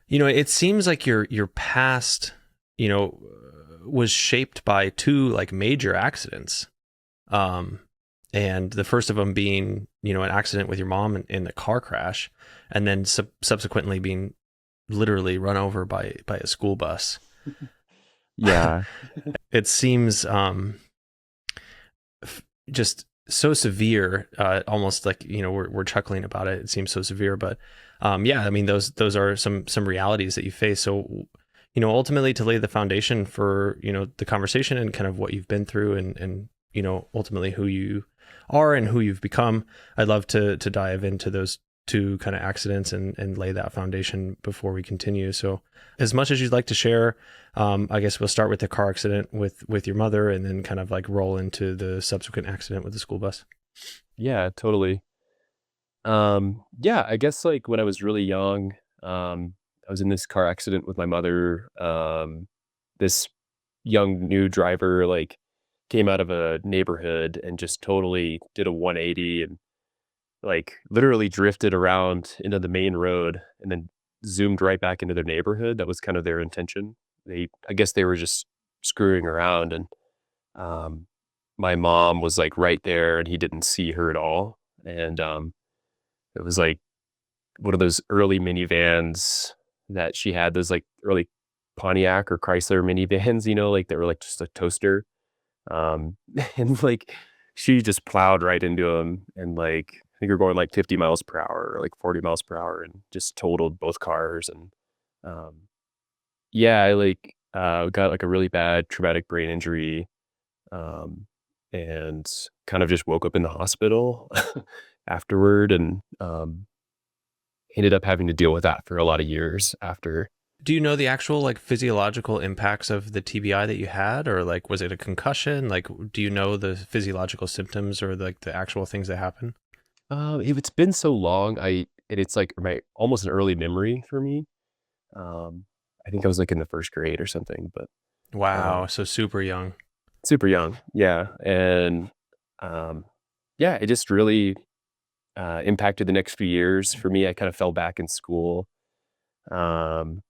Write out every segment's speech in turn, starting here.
It seems like your past, you know, was shaped by two like major accidents. Um, and the first of them being, an accident with your mom in the car crash, and then subsequently being literally run over by a school bus. Yeah. It seems just so severe, almost like we're chuckling about it. It seems so severe, but yeah, I mean those are some realities that you face. So ultimately to lay the foundation for the conversation and kind of what you've been through and ultimately who you are and who you've become. I'd love to dive into those two kind of accidents and lay that foundation before we continue. So as much as you'd like to share, I guess we'll start with the car accident with your mother and then kind of like roll into the subsequent accident with the school bus. Yeah, totally. Yeah, I guess like when I was really young, I was in this car accident with my mother. This young new driver like came out of a neighborhood and just totally did a 180 and like literally drifted around into the main road and then zoomed right back into their neighborhood. That was kind of their intention. I guess they were just screwing around and um my mom was like right there and he didn't see her at all. And it was like one of those early minivans that she had, those like early Pontiac or Chrysler minivans, like they were like just a toaster. And like she just plowed right into him and like I think you're going like 50 miles per hour or like 40 miles per hour and just totaled both cars. And um, yeah, I like got like a really bad traumatic brain injury um, and kind of just woke up in the hospital afterward and ended up having to deal with that for a lot of years after. Do you know the actual like physiological impacts of the TBI that you had, or like was it a concussion? Like, do you know the physiological symptoms or like the actual things that happen? It's been so long, and it's like my almost an early memory for me. Um, I think I was like in the first grade or something, but Wow, um, so super young. super young, yeah, and um, yeah, it just really impacted the next few years for me. I kind of fell back in school, um,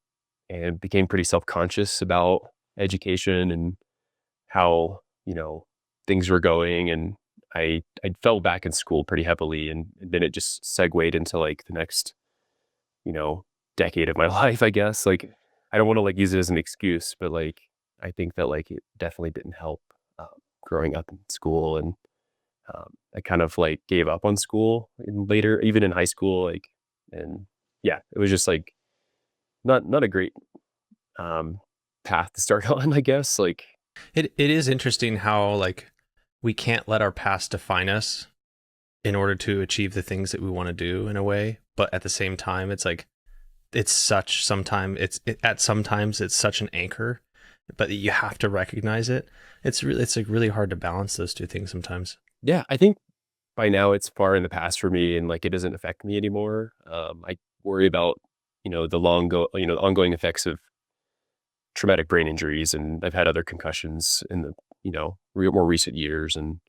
and became pretty self conscious about education and how things were going, and I fell back in school pretty heavily, and then it just segued into like the next you know decade of my life, I guess. Like I don't want to like use it as an excuse, but like I think that like it definitely didn't help um, growing up in school, and I kind of like gave up on school in later, even in high school, like, and yeah, it was just like not a great um, path to start on, I guess. Like, It is interesting how like we can't let our past define us in order to achieve the things that we want to do in a way, but at the same time, it's like it's such sometimes at sometimes it's such an anchor, but you have to recognize it. It's like really hard to balance those two things sometimes. yeah, I think by now it's far in the past for me and like it doesn't affect me anymore. I worry about, the ongoing effects of traumatic brain injuries, and I've had other concussions in the, more recent years. And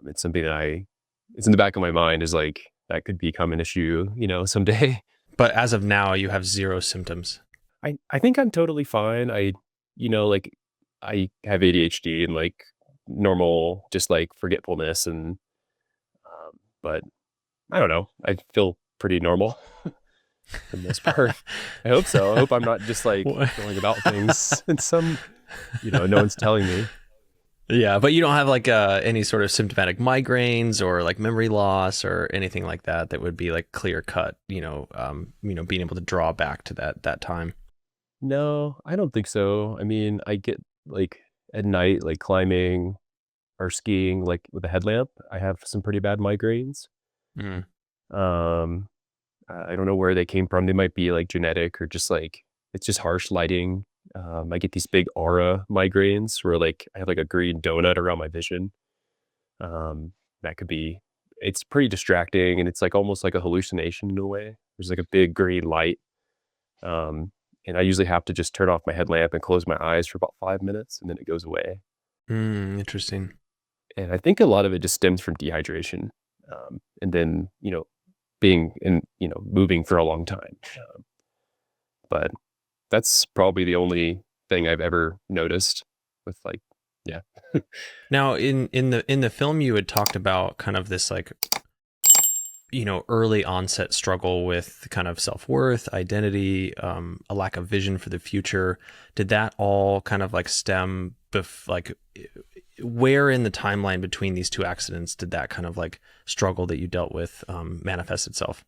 it's something that it's in the back of my mind is like, that could become an issue, someday. But as of now, you have zero symptoms. I think I'm totally fine. Like I have ADHD and like normal, just like forgetfulness but I don't know. I feel pretty normal for the most part. I hope so. I hope I'm not just like going about things and no one's telling me. Yeah, but you don't have like any sort of symptomatic migraines or like memory loss or anything like that that would be like clear cut. Being able to draw back to that time. No, I don't think so. I mean, I get like at night, like climbing or skiing, like with a headlamp, I have some pretty bad migraines. Mm. Um, I don't know where they came from. They might be like genetic or just like it's just harsh lighting. I get these big aura migraines where like I have like a green donut around my vision. Um, that could be it's pretty distracting and it's like almost like a hallucination in a way. There's like a big green light. Um, and I usually have to just turn off my headlamp and close my eyes for about 5 minutes and then it goes away. Interesting. And I think a lot of it just stems from dehydration. And then, being in, moving for a long time. But that's probably the only thing I've ever noticed with like, yeah. Now, in the film, you had talked about kind of this like early onset struggle with kind of self-worth, identity, a lack of vision for the future. Did that all kind of like stem like where in the timeline between these two accidents did that kind of like struggle that you dealt with manifest itself?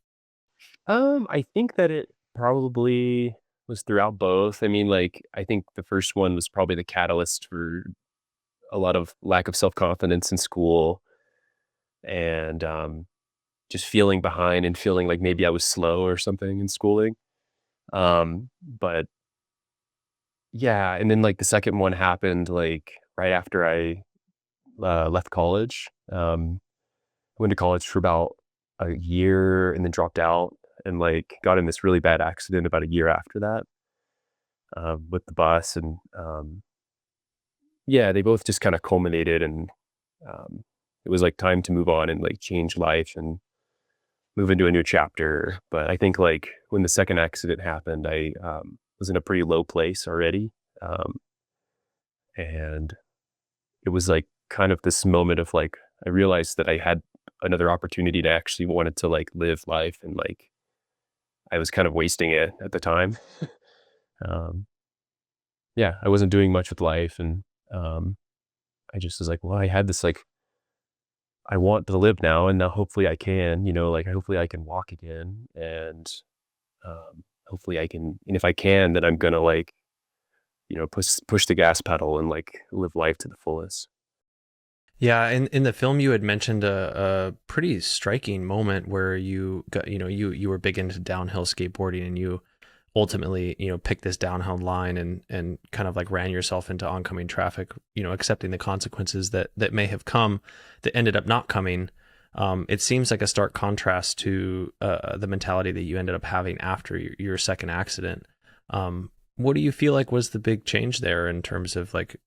I think that it probably was throughout both. I mean, like, I think the first one was probably the catalyst for a lot of lack of self-confidence in school and, just feeling behind and feeling like maybe I was slow or something in schooling. But yeah, and then, like, the second one happened, like, right after I, left college. I went to college for about a year and then dropped out and, like, got in this really bad accident about a year after that, with the bus, and, yeah, they both just kinda culminated, and, um, it was, like, time to move on and, like, change life and move into a new chapter. But I think, like, when the second accident happened, I, was in a pretty low place already, um, and it was, like, kind of this moment of, like, I realized that I had another opportunity to actually wanted to, like, live life, and, like, I was kind of wasting it at the time. Um, yeah, I wasn't doing much with life, and, I just was like, "Well, I had this, like, I want to live now, and now hopefully I can, like, hopefully I can walk again, and, hopefully I can, and if I can, then I'm gonna, like, push the gas pedal and, like, live life to the fullest." Yeah, in the film you had mentioned a pretty striking moment where you got you were big into downhill skateboarding and you ultimately picked this downhill line and kind of like ran yourself into oncoming traffic, accepting the consequences that may have come that ended up not coming. It seems like a stark contrast to the mentality that you ended up having after your second accident. What do you feel like was the big change there in terms of like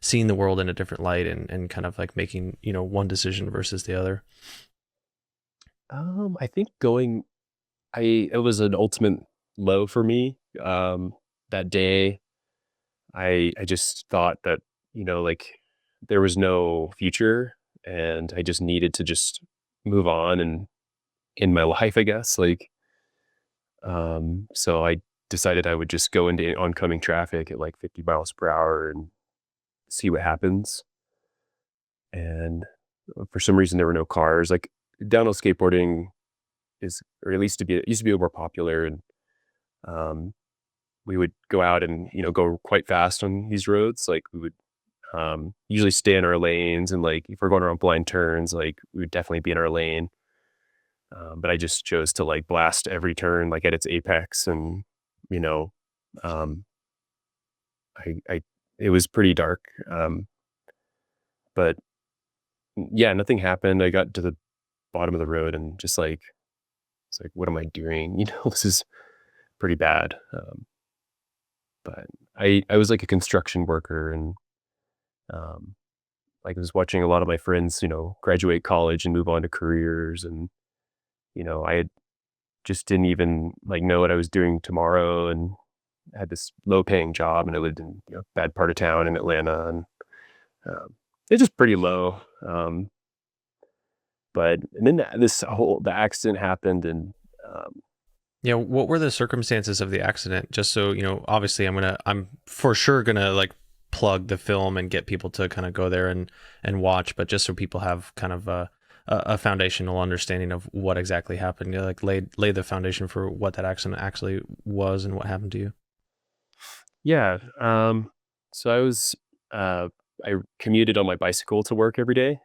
seeing the world in a different light and kind of like making, one decision versus the other? I think going I it was an ultimate low for me, that day. I just thought that, like, there was no future, and I just needed to just move on and in my life, I guess, like, so I decided I would just go into oncoming traffic at, like, 50 miles per hour and see what happens, and, for some reason, there were no cars. Like, downhill skateboarding is, or at least to be it used to be more popular, and, um, we would go out and, go quite fast on these roads. Like, we would, usually stay in our lanes, and, like, if we're going around blind turns, like, we would definitely be in our lane. But I just chose to, like, blast every turn, like, at its apex, and, you know, um, I it was pretty dark, but yeah, nothing happened. I got to the bottom of the road and just, like, it's like, "What am I doing?" This is pretty bad. But I was, like, a construction worker, and, um, like, I was watching a lot of my friends, graduate college and move on to careers, and, I had just didn't even, like, know what I was doing tomorrow, and had this low-paying job, and I lived in, bad part of town in Atlanta, and, it's just pretty low. But and then the accident happened, and, um Yeah, what were the circumstances of the accident? Just so, obviously I'm for sure gonna like plug the film and get people to kind of go there and watch, but just so people have kind of a foundational understanding of what exactly happened, like lay the foundation for what that accident actually was and what happened to you. yeah, so uh I commuted on my bicycle to work every day.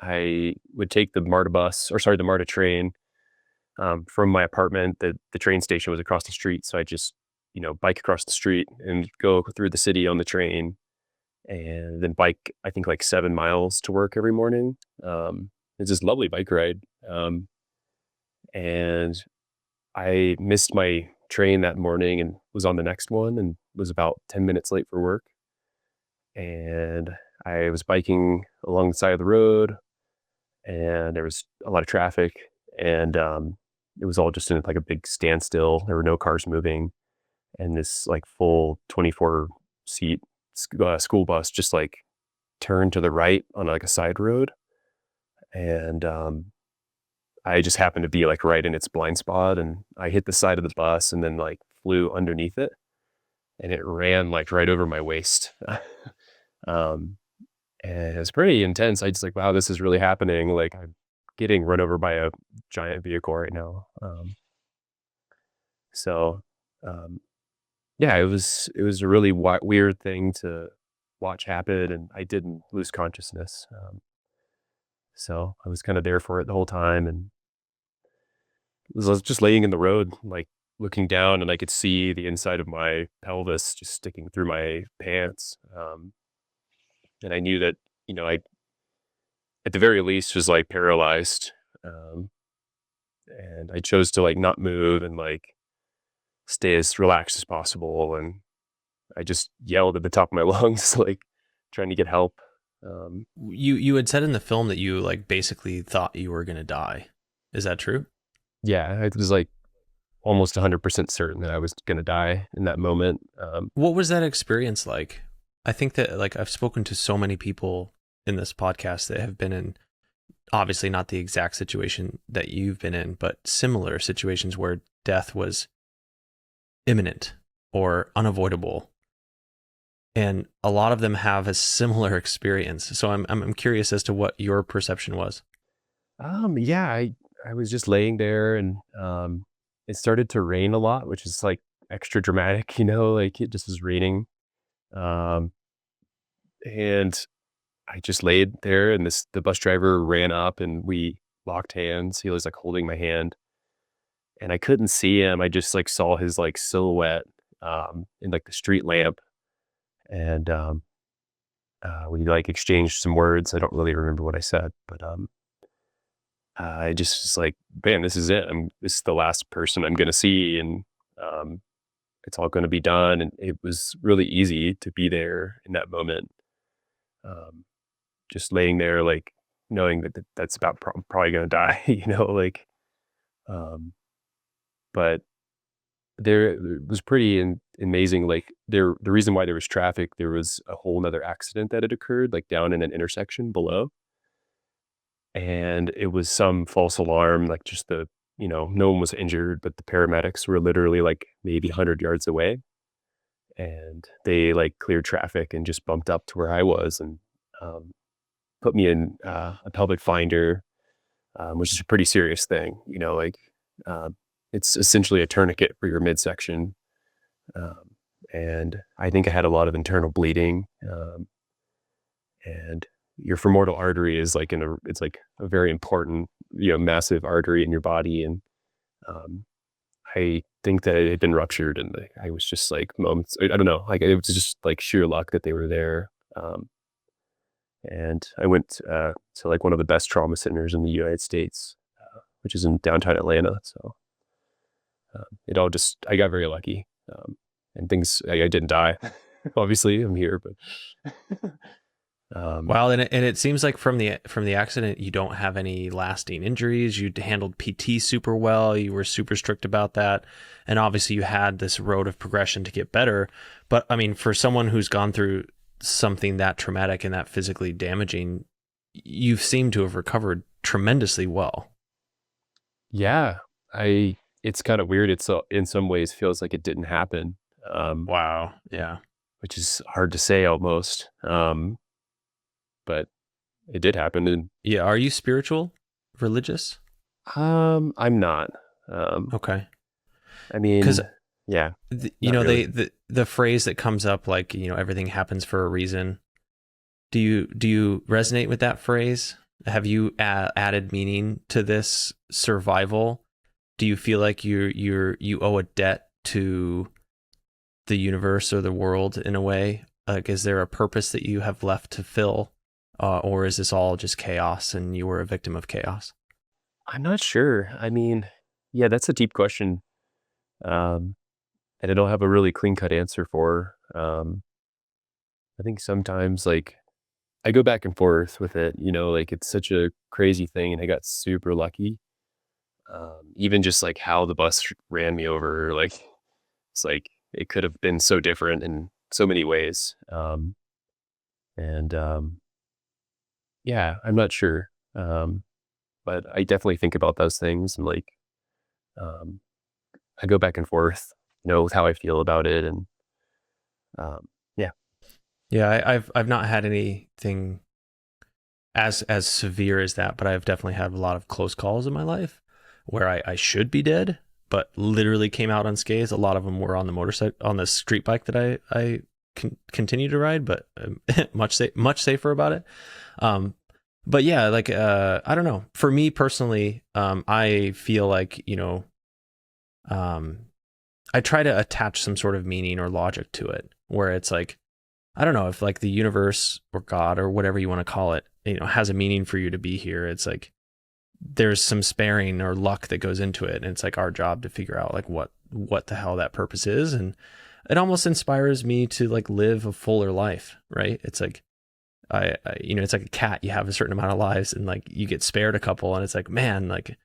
I would take the MARTA train, from my apartment. The train station was across the street, so I just, bike across the street and go through the city on the train, and then bike, I think, like 7 miles to work every morning. It's this lovely bike ride, and I missed my train that morning and was on the next one and was about 10 minutes late for work, and I was biking along the side of the road, and there was a lot of traffic, and, it was all just in like a big standstill. There were no cars moving, and this like full 24 seat school bus just like turned to the right on like a side road, and I just happened to be like right in its blind spot, and I hit the side of the bus and then like flew underneath it, and it ran like right over my waist. um, and it was pretty intense. I just like, wow, this is really happening. Like I'm getting run over by a giant vehicle right now. So um, yeah, it was a really weird thing to watch happen, and I didn't lose consciousness. So I was kind of there for it the whole time, and was just laying in the road, like looking down, and I could see the inside of my pelvis just sticking through my pants. And I knew that, I at the very least was like paralyzed. Um, and I chose to like not move and like stay as relaxed as possible. And I just yelled at the top of my lungs, like trying to get help. Um, You had said in the film that you like basically thought you were gonna die. Is that true? yeah, I was like almost 100% certain that I was going to die in that moment. What was that experience like? I think that like I've spoken to so many people in this podcast that have been in obviously not the exact situation that you've been in, but similar situations where death was imminent or unavoidable. And a lot of them have a similar experience. So I'm curious as to what your perception was. yeah, I was just laying there, and it started to rain a lot, which is like extra dramatic, like it just was raining. Um, and I just laid there, and the bus driver ran up, and we locked hands. He was like holding my hand, and I couldn't see him. I just like saw his like silhouette in like the street lamp, and we like exchanged some words. I don't really remember what I said, but I just was like, man, this is it. This is the last person I'm gonna see, and um, it's all gonna be done. And it was really easy to be there in that moment, um, just laying there, like knowing that that's about probably gonna die, like. Um, but it was pretty amazing. Like the reason why there was traffic, there was a whole nother accident that had occurred, like down in an intersection below, and it was some false alarm, like just no one was injured, but the paramedics were literally like maybe 100 yards away, and they like cleared traffic and just bumped up to where I was, and um, put me in a pelvic finder, which is a pretty serious thing, like uh, it's essentially a tourniquet for your midsection. Um, and I think I had a lot of internal bleeding. And your femoral artery is like it's like a very important, massive artery in your body. And um, I think that it had been ruptured, and I was just like moments, I don't know, like it was just like sheer luck that they were there. And I went to like one of the best trauma centers in the United States, which is in downtown Atlanta. So it all just, I got very lucky. And things, I didn't die. Obviously, I'm here, but Wow, and it seems like from the accident, you don't have any lasting injuries. You handled PT super well. You were super strict about that, and obviously, you had this road of progression to get better. But I mean, for someone who's gone through something that traumatic and that physically damaging, you seem to have recovered tremendously well. yeah, it's kind of weird. It's in some ways feels like it didn't happen, um, Wow. Yeah. which is hard to say almost. But it did happen. And Yeah. Are you spiritual, religious? I'm not. Um, Okay. I Because mean, yeah, you not know really. the phrase that comes up like everything happens for a reason. Do you resonate with that phrase? Have you added meaning to this survival? Do you feel like you owe a debt to the universe or the world in a way? Like, is there a purpose that you have left to fill, or is this all just chaos and you were a victim of chaos? I'm not sure. I mean, yeah, that's a deep question. Um, and I don't have a really clean cut answer for. I think sometimes like I go back and forth with it, like it's such a crazy thing, and I got super lucky. Even just like how the bus ran me over, like it's like it could have been so different in so many ways. And Yeah, I'm not sure. But I definitely think about those things and like um, I go back and forth, with how I feel about it, and yeah, Yeah, I've not had anything as severe as that, but I've definitely had a lot of close calls in my life where I should be dead, but literally came out unscathed. A lot of them were on the motorcycle, on the street bike that I continue to ride, but much safer about it. Um, but yeah, like I don't know. For me personally, I feel like um, I try to attach some sort of meaning or logic to it, where it's like I don't know if like the universe or God or whatever you want to call it, has a meaning for you to be here. It's like there's some sparing or luck that goes into it, and it's like our job to figure out like what the hell that purpose is. And it almost inspires me to like live a fuller life, right? It's like it's like a cat. You have a certain amount of lives, and like you get spared a couple, and it's like, man, like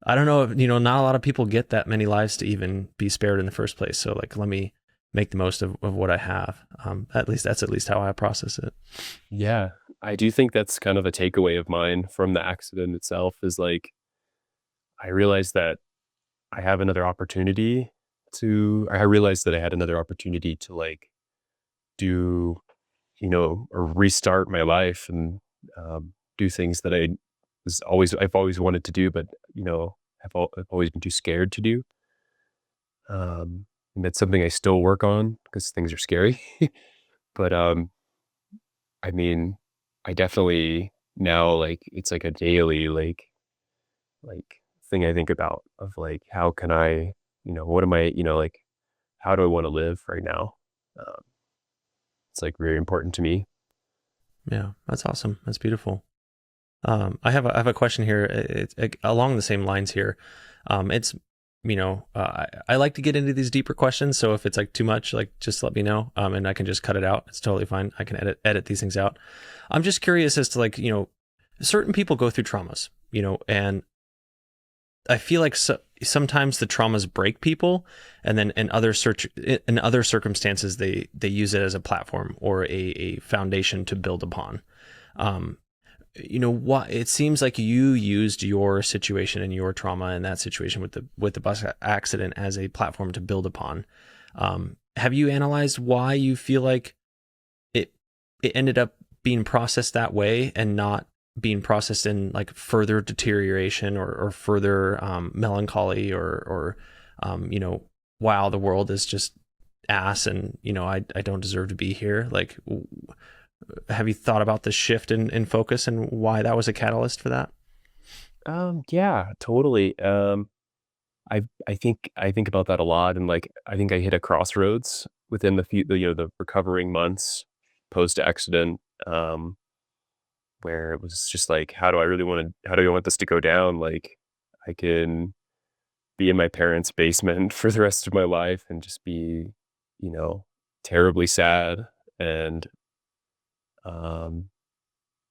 I don't know if not a lot of people get that many lives to even be spared in the first place. So like, let me make the most of what I have. That's at least how I process it. yeah. I do think that's kind of a takeaway of mine from the accident itself is like I realized that I have another opportunity I realized that I had another opportunity to like do, or restart my life and do things that I've always wanted to do, but I've always been too scared to do. And that's something I still work on because things are scary. But I mean, I definitely now like it's like a daily like thing I think about of like how can I, what am I, like how do I want to live right now? Um, it's like very important to me. Yeah, that's awesome. That's beautiful. I have a question here. It's along the same lines here. It's I like to get into these deeper questions. So if it's like too much, like just let me know. And I can just cut it out. It's totally fine. I can edit these things out. I'm just curious as to like certain people go through traumas. And I feel like sometimes the traumas break people, and then in other circumstances they use it as a platform or a foundation to build upon. Um, what it seems like you used your situation and your trauma in that situation with the bus accident as a platform to build upon. Have you analyzed why you feel like it it ended up being processed that way and not being processed in like further deterioration or further melancholy or wow, the world is just ass, and I don't deserve to be here. Like, have you thought about the shift in focus and why that was a catalyst for that? Yeah, totally. I think about that a lot, and like I think I hit a crossroads within the recovering months post accident, where it was just like, how do I want this to go down? Like, I can be in my parents' basement for the rest of my life and just be, you know, terribly sad and um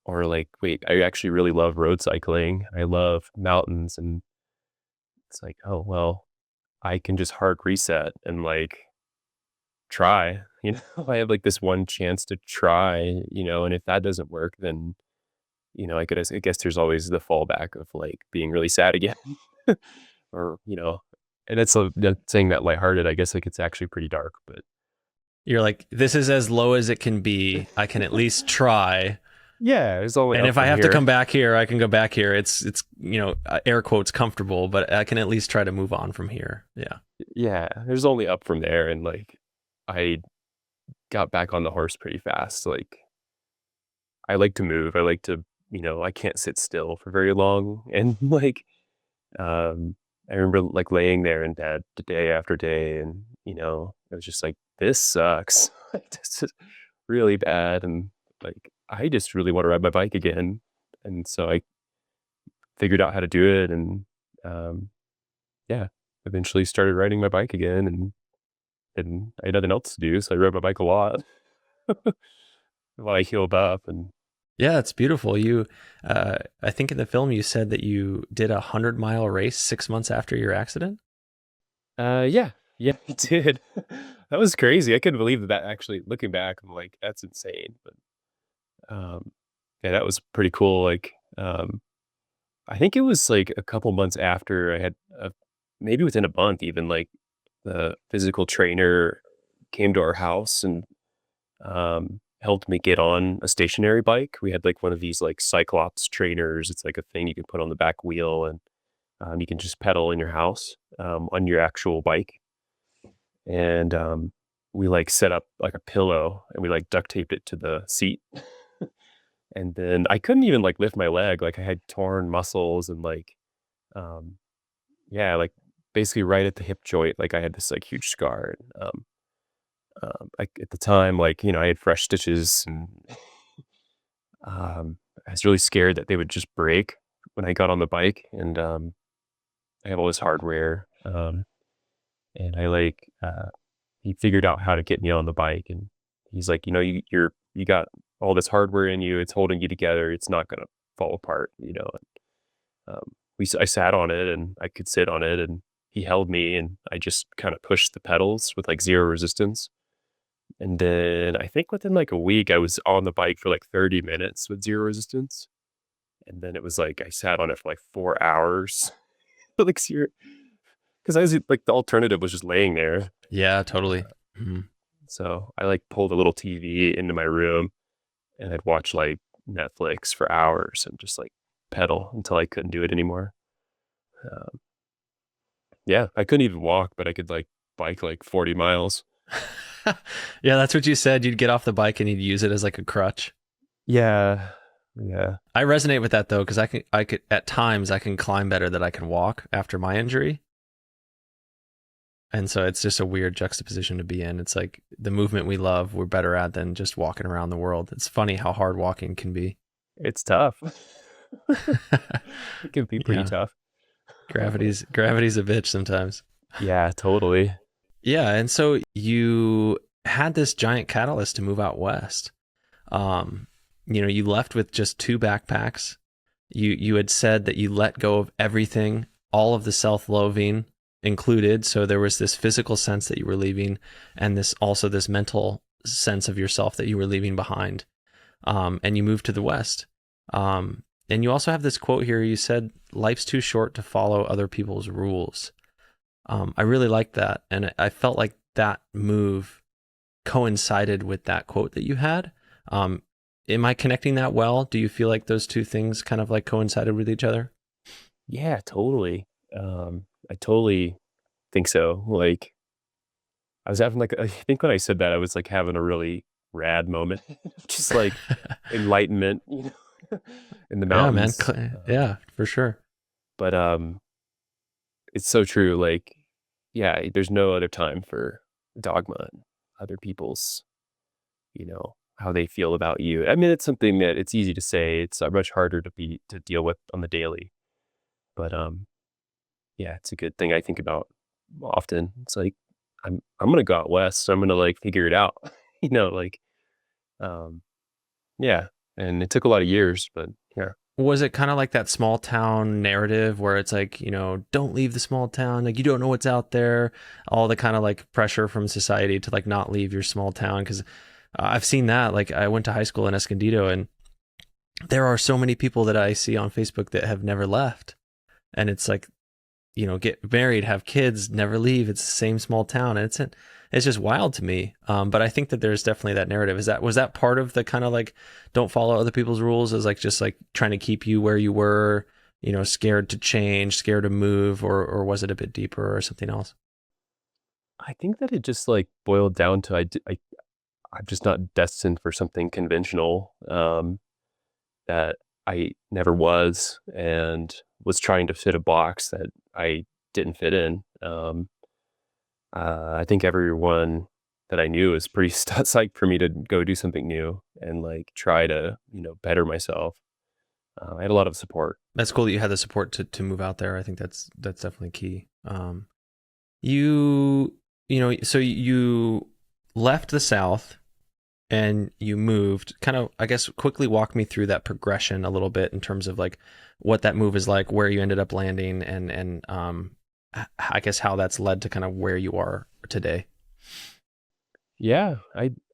or like, wait, I actually really love road cycling. I love mountains, and it's like, oh well, I can just hard reset and like try. I have like this one chance to try, and if that doesn't work, then I guess there's always the fallback of like being really sad again. Or, and it's not saying that lighthearted. I guess like it's actually pretty dark, but You're like, this is as low as it can be. I can at least try. yeah, there's only And up if I from have to come here. back here, I can go back here. It's air quotes comfortable, but I can at least try to move on from here. Yeah. Yeah, there's only up from there. And like, I got back on the horse pretty fast. Like, I like to move. I like to, I can't sit still for very long. And like, I remember like laying there in bed day after day, and it was just like, this sucks. Like, this is really bad, and like I just really want to ride my bike again. And so I figured out how to do it, and um, yeah, eventually started riding my bike again, and I had nothing else to do, so I rode my bike a lot while I healed up, and Yeah, it's beautiful. I think in the film you said that you did 100-mile race 6 months after your accident. Yeah, yeah, I did. That was crazy. I couldn't believe that actually looking back, I'm like, that's insane. But yeah, that was pretty cool. Like, I think it was like a couple months after I had, maybe within a month, even like the physical trainer came to our house and helped me get on a stationary bike. We had like one of these like Cyclops trainers. It's like a thing you can put on the back wheel and you can just pedal in your house on your actual bike. And we like set up like a pillow and we like duct taped it to the seat. And then I couldn't even like lift my leg. Like I had torn muscles and like, um, yeah, like basically right at the hip joint. Like I had this like huge scar. And, like at the time, like, I had fresh stitches and I was really scared that they would just break when I got on the bike. And I have all this hardware. And I like, he figured out how to get me on the bike. And he's like, you got all this hardware in you. It's holding you together. It's not going to fall apart. I sat on it and I could sit on it and he held me and I just kind of pushed the pedals with like zero resistance. And then I think within like a week, I was on the bike for like 30 minutes with zero resistance. And then it was like I sat on it for like 4 hours. Like zero, because I was like the alternative was just laying there. Yeah, totally. Mhm. So I like pulled a little TV into my room and I'd watch like Netflix for hours and just like pedal until I couldn't do it anymore. Um, yeah, I couldn't even walk, but I could like bike like 40 miles. Yeah, that's what you said. You'd get off the bike and you'd use it as like a crutch. Yeah. Yeah. I resonate with that though, because I could at times I can climb better than I can walk after my injury. And so it's just a weird juxtaposition to be in. It's like the movement we love, we're better at than just walking around the world. It's funny how hard walking can be. It's tough. It can be pretty Yeah. tough. Gravity's a bitch sometimes. Yeah, totally. Yeah, and so you had this giant catalyst to move out west. You left with just two backpacks. You had said that you let go of everything, all of the self-loathing included. So there was this physical sense that you were leaving, and this mental sense of yourself that you were leaving behind. And you moved to the west. And you also have this quote here. You said, "Life's too short to follow other people's rules." I really liked that, and I felt like that move coincided with that quote that you had. Am I connecting that well? Do you feel like those two things kind of like coincided with each other? Yeah, totally. I totally think so. Like I was having like I think when I said that I was like having a really rad moment. Just like enlightenment, in the Yeah, man. mountains. Yeah, for sure. But it's so true. Like, yeah, there's no other time for dogma and other people's, how they feel about you. I mean, it's something that it's easy to say. It's much harder to deal with on the daily. But yeah, it's a good thing I think about often. It's like I'm gonna go out west, so I'm gonna like figure it out. Like um yeah. And it took a lot of years, but yeah. Was it kind of like that small town narrative where it's like, don't leave the small town, like you don't know what's out there, all the kind of like pressure from society to like not leave your small town? Because I've seen that. Like I went to high school in Escondido, and there are so many people that I see on Facebook that have never left, and it's like, get married, have kids, never leave. It's the same small town, and it's just wild to me. But I think that there's definitely that narrative. Was that part of the kind of like don't follow other people's rules, is like just like trying to keep you where you were, scared to change, scared to move, or was it a bit deeper or something else? I think that it just like boiled down to I'm just not destined for something conventional that I never was and was trying to fit a box that I didn't fit in. I think everyone that I knew was pretty psyched for me to go do something new and like try to, better myself. I had a lot of support. That's cool that you had the support to move out there. I think that's definitely key. You so you left the South and you moved. Kind of, I guess, quickly walk me through that progression a little bit in terms of like what that move is like, where you ended up landing, I guess how that's led to kind of where you are today. Yeah,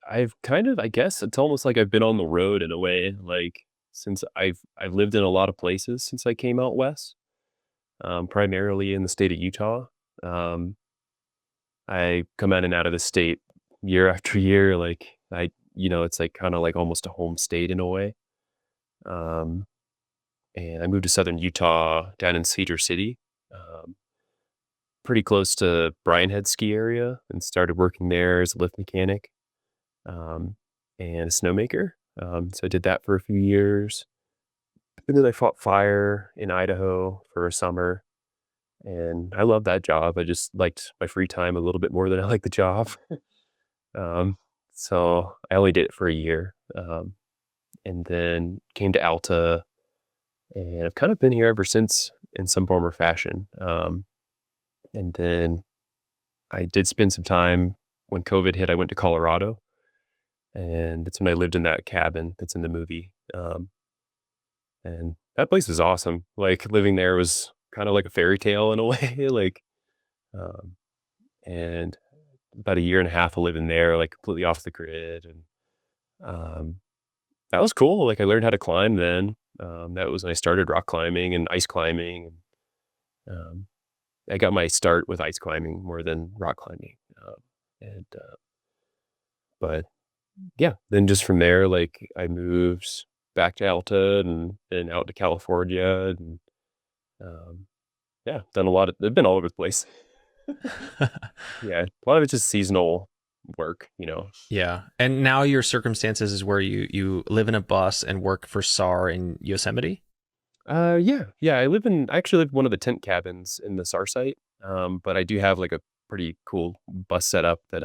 I've kind of, I guess it's almost like I've been on the road in a way, like since I've lived in a lot of places since I came out west, primarily in the state of Utah. Um, I come in and out of the state year after year, like it's like kind of like almost a home state in a way. Um, and I moved to southern Utah down in Cedar City, um, pretty close to Bryan Head ski area, and started working there as a lift mechanic, um, and a snowmaker. So I did that for a few years. And then I fought fire in Idaho for a summer, and I loved that job. I just liked my free time a little bit more than I liked the job. Um, so I only did it for a year, and then came to Alta, and I've kind of been here ever since in some form or fashion. And then I did spend some time when COVID hit. I went to Colorado, and that's when I lived in that cabin that's in the movie. And that place is awesome. Like living there was kind of like a fairy tale in a way. Like, um, and about a year and a half of living there, like completely off the grid, and um, that was cool. Like I learned how to climb then. That was when I started rock climbing and ice climbing. Um, I got my start with ice climbing more than rock climbing. And but yeah, then just from there, like I moved back to Alta and out to California, and um, yeah, done a lot of. They've been all over the place. Yeah, a lot of it's just seasonal work. Yeah. And now your circumstances is where you live in a bus and work for SAR in Yosemite? Yeah. I actually live in one of the tent cabins in the SAR site. But I do have like a pretty cool bus setup that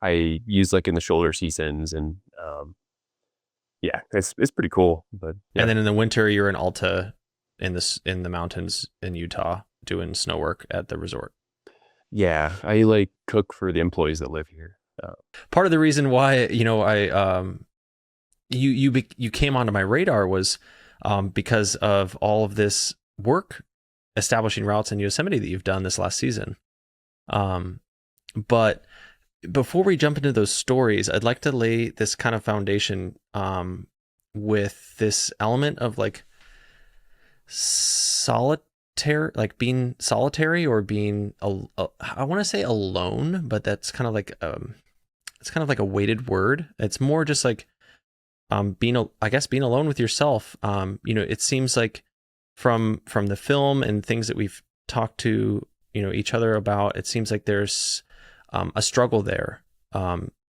I use like in the shoulder seasons, and yeah, it's pretty cool. But And yeah, then in the winter you're in Alta in the mountains in Utah doing snow work at the resort. yeah, I like cook for the employees that live here. Part of the reason why, I you came onto my radar was because of all of this work establishing routes in Yosemite that you've done this last season. Um, but before we jump into those stories, I'd like to lay this kind of foundation with this element of like solitary, like being solitary or being I want to say alone, but that's kind of like it's kind of like a weighted word. It's more just like I guess being alone with yourself. It seems like from the film and things that we've talked to each other about, it seems like there's a struggle there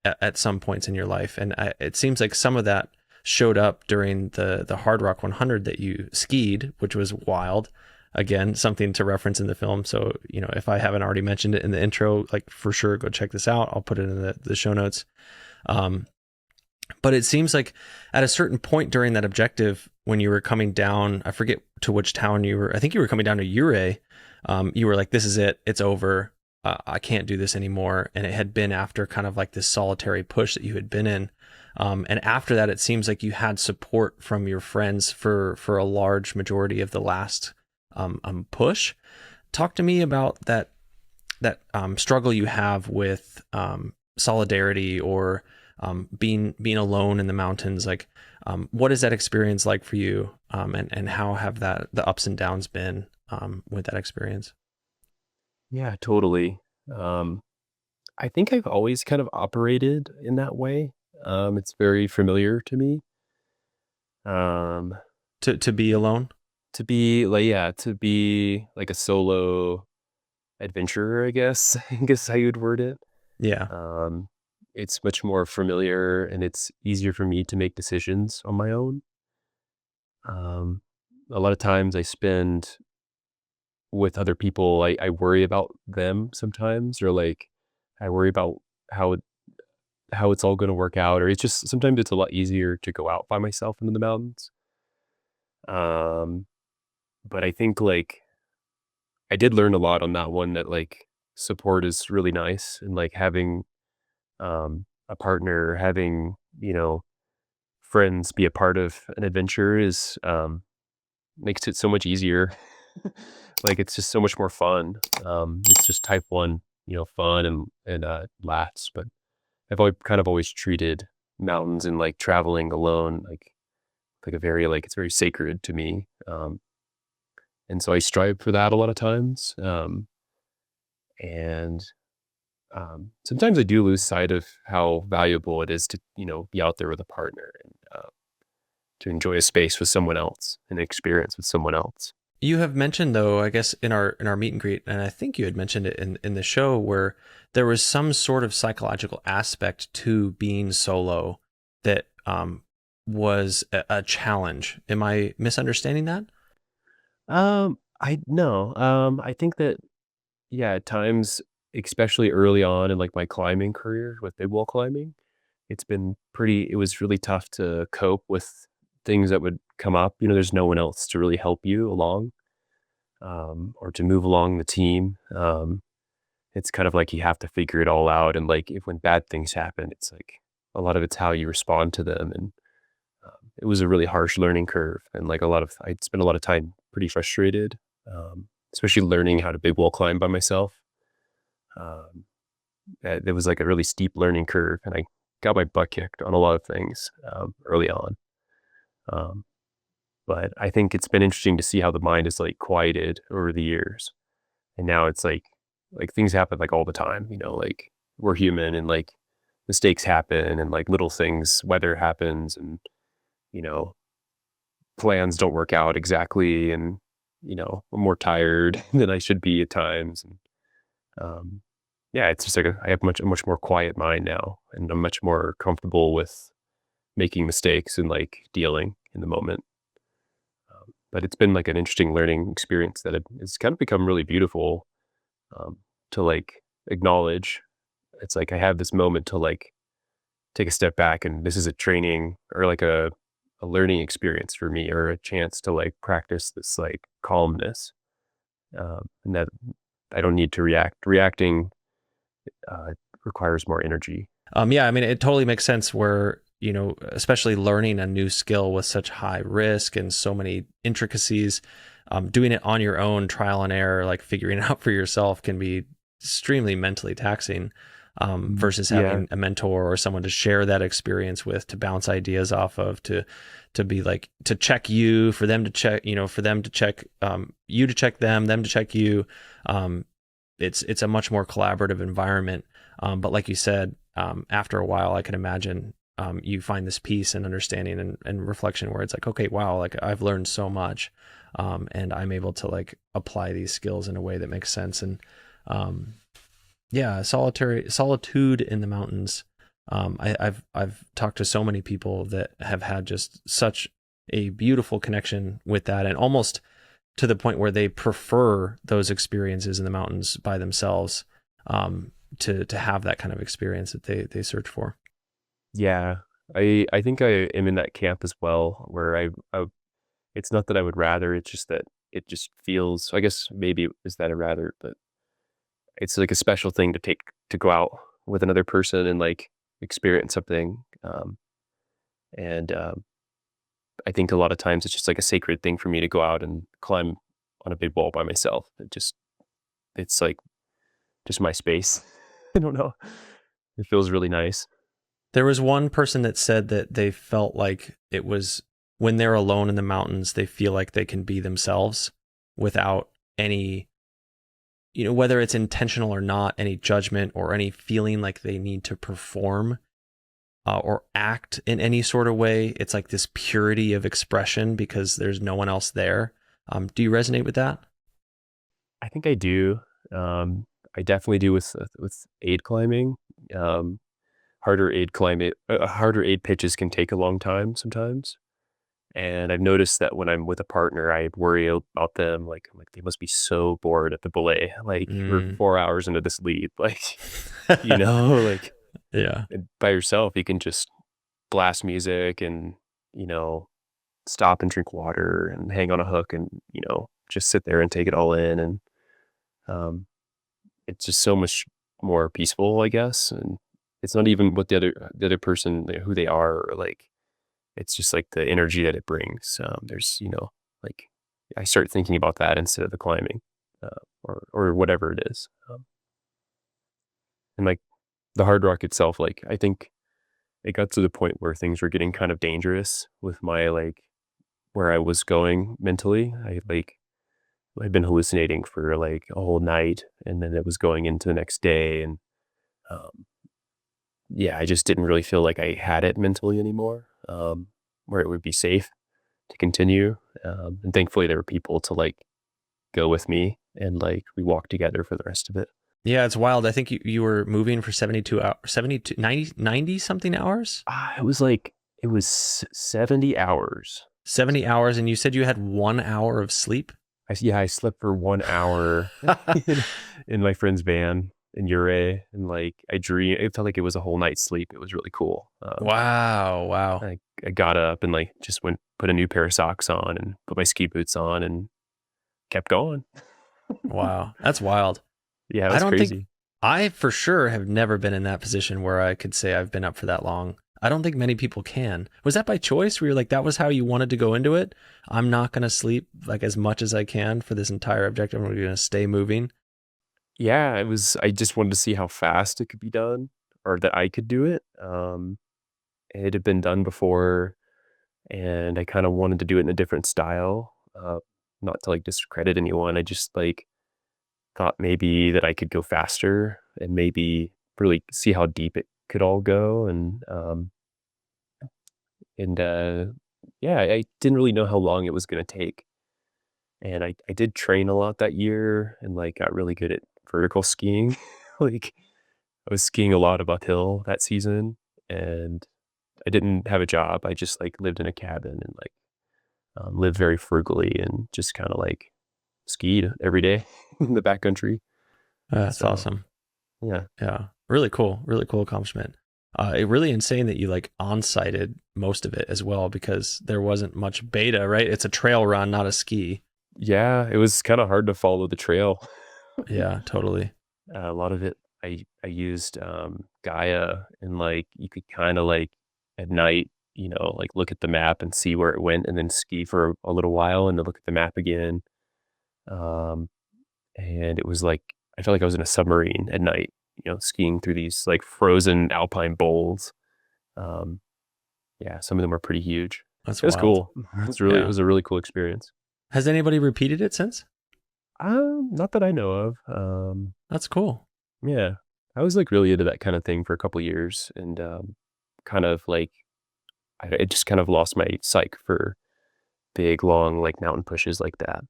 at some points in your life, and it seems like some of that showed up during the Hardrock 100 that you skied, which was wild. Again, something to reference in the film. So if I haven't already mentioned it in the intro, like for sure go check this out. I'll put it in the show notes. But it seems like at a certain point during that objective, when you were coming down, I forget to which town you were. I think you were coming down to Ouray. You were like, "This is it. It's over. I can't do this anymore." And it had been after kind of like this solitary push that you had been in. And after that, it seems like you had support from your friends for a large majority of the last push. Talk to me about that struggle you have with solidarity or being alone in the mountains. Like, what is that experience like for you? And how have the ups and downs been with that experience? Yeah, totally. Um, I think I've always kind of operated in that way. It's very familiar to me. Um, To be alone? to be like a solo adventurer, I guess. I guess how you'd word it. Yeah. Um, it's much more familiar, and it's easier for me to make decisions on my own. Um, a lot of times I spend with other people, I worry about them sometimes, or like I worry about how how it's all going to work out, or it's just sometimes it's a lot easier to go out by myself into the mountains. Um, but I think like I did learn a lot on that one, that like support is really nice, and like having a partner, having, friends be a part of an adventure is, makes it so much easier. Like, it's just so much more fun. It's just type 1, fun and laughs, but kind of always treated mountains and, like, traveling alone, like a very, like, it's very sacred to me, and so I strive for that a lot of times, and, sometimes I do lose sight of how valuable it is to, be out there with a partner and, to enjoy a space with someone else, an experience with someone else. You have mentioned though, I guess in our meet and greet, and I think you had mentioned it in the show where there was some sort of psychological aspect to being solo that was a challenge. Am I misunderstanding that? I no, I think that, yeah, at times, especially early on in, like, my climbing career with big wall climbing, it was really tough to cope with things that would come up. There's no one else to really help you along, or to move along the team. It's kind of like you have to figure it all out, and, like, if when bad things happen, it's like a lot of it's how you respond to them, and, it was a really harsh learning curve, and, like, I'd spent a lot of time pretty frustrated, especially learning how to big wall climb by myself. Um, there was, like, a really steep learning curve, and I got my butt kicked on a lot of things, early on. Um, but I think it's been interesting to see how the mind is, like, quieted over the years, and now it's like, things happen, like, all the time, like, we're human and, like, mistakes happen and, like, little things, weather happens and, you know, plans don't work out exactly and, I'm more tired than I should be at times, and, um, yeah, it's just like I have a much more quiet mind now, and I'm much more comfortable with making mistakes and, like, dealing in the moment. But it's been, like, an interesting learning experience that it's kind of become really beautiful, um, to, like, acknowledge. It's like I have this moment to, like, take a step back, and this is a training or, like, a learning experience for me, or a chance to, like, practice this, like, calmness, and that I don't need to react. Reacting, uh, requires more energy. Yeah, I mean, it totally makes sense where, especially learning a new skill with such high risk and so many intricacies, doing it on your own, trial and error, like figuring it out for yourself can be extremely mentally taxing, versus Yeah. having a mentor or someone to share that experience with, to bounce ideas off of, to be like, to check you, for them to check, for them to check, you to check them to check you. It's a much more collaborative environment. But like you said, after a while, I can imagine you find this peace and understanding and reflection where it's like, okay, wow, like I've learned so much, and I'm able to like apply these skills in a way that makes sense. And um, yeah, solitude in the mountains. I've talked to so many people that have had just such a beautiful connection with that, and almost to the point where they prefer those experiences in the mountains by themselves, to have that kind of experience that they search for. Yeah. I think I am in that camp as well, where I it's not that I would rather, it's just that it just feels, I guess maybe is that a rather, but it's like a special thing to go out with another person and, like, experience something, and, I think a lot of times it's just, like, a sacred thing for me to go out and climb on a big wall by myself. It's, like, just my space. I don't know. It feels really nice. There was one person that said that they felt like it was when they're alone in the mountains, they feel like they can be themselves without any, whether it's intentional or not, any judgment or any feeling like they need to perform, or act in any sort of way. It's like this purity of expression because there's no one else there. Do you resonate with that? I think I do. I definitely do with aid climbing. Um, harder aid pitches can take a long time sometimes, and I've noticed that when I'm with a partner, I worry about them. Like, I'm like, they must be so bored at the belay. Like, we're Mm. 4 hours into this lead. Like, like, Yeah. and by yourself, you can just blast music and, you know, stop and drink water and hang on a hook and, just sit there and take it all in. Um, it's just so much more peaceful, I guess. And it's not even what the other person, who they are, or like it's just like the energy that it brings. There's, like I start thinking about that instead of the climbing, or whatever it is. And like the hard rock itself, like I think it got to the point where things were getting kind of dangerous with my like where I was going mentally. I'd been hallucinating for like a whole night, and then it was going into the next day, and um, yeah, I just didn't really feel like I had it mentally anymore, where it would be safe to continue. And thankfully, there were people to like go with me, and like we walked together for the rest of it. Yeah, it's wild. I think you were moving for 72 hours, 72, 90 something hours? It was 70 hours. 70 hours. And you said you had 1 hour of sleep? Yeah, I slept for 1 hour in my friend's van in Ure, and like it felt like it was a whole night's sleep. It was really cool. Wow. Wow. I got up and like just went, put a new pair of socks on and put my ski boots on and kept going. Wow. That's wild. Yeah, it I was don't think crazy. I for sure have never been in that position where I could say I've been up for that long. I don't think many people can. Was that by choice? Where you're like, that was how you wanted to go into it? I'm not going to sleep like as much as I can for this entire objective. I'm going to stay moving. Yeah, it was. I just wanted to see how fast it could be done, or that I could do it. It had been done before, and I kind of wanted to do it in a different style. Not to like discredit anyone. I just like thought maybe that I could go faster and maybe really see how deep it could all go. And yeah, I didn't really know how long it was going to take. And I did train a lot that year and like got really good at vertical skiing. Like I was skiing a lot of uphill that season, and I didn't have a job. I just like lived in a cabin and like lived very frugally and just kind of like skied every day in the backcountry. That's So awesome. yeah, Yeah. Really cool. Really cool accomplishment. It really insane that you like on-sighted most of it as well because there wasn't much beta, right? It's a trail run, not a ski. yeah, it was kind of hard to follow the trail. Yeah, totally. A lot of it, I used Gaia, and like you could kind of like at night, like look at the map and see where it went, and then ski for a little while, and then look at the map again. Um, and it was like I felt like I was in a submarine at night, skiing through these like frozen alpine bowls. Um, yeah, some of them were pretty huge. That's It was wild. cool. It Yeah. was a really cool experience. Has anybody repeated it since? Not that I know of. That's cool. Yeah, I was like really into that kind of thing for a couple years, and kind of like I just kind of lost my psych for big, long like mountain pushes like that.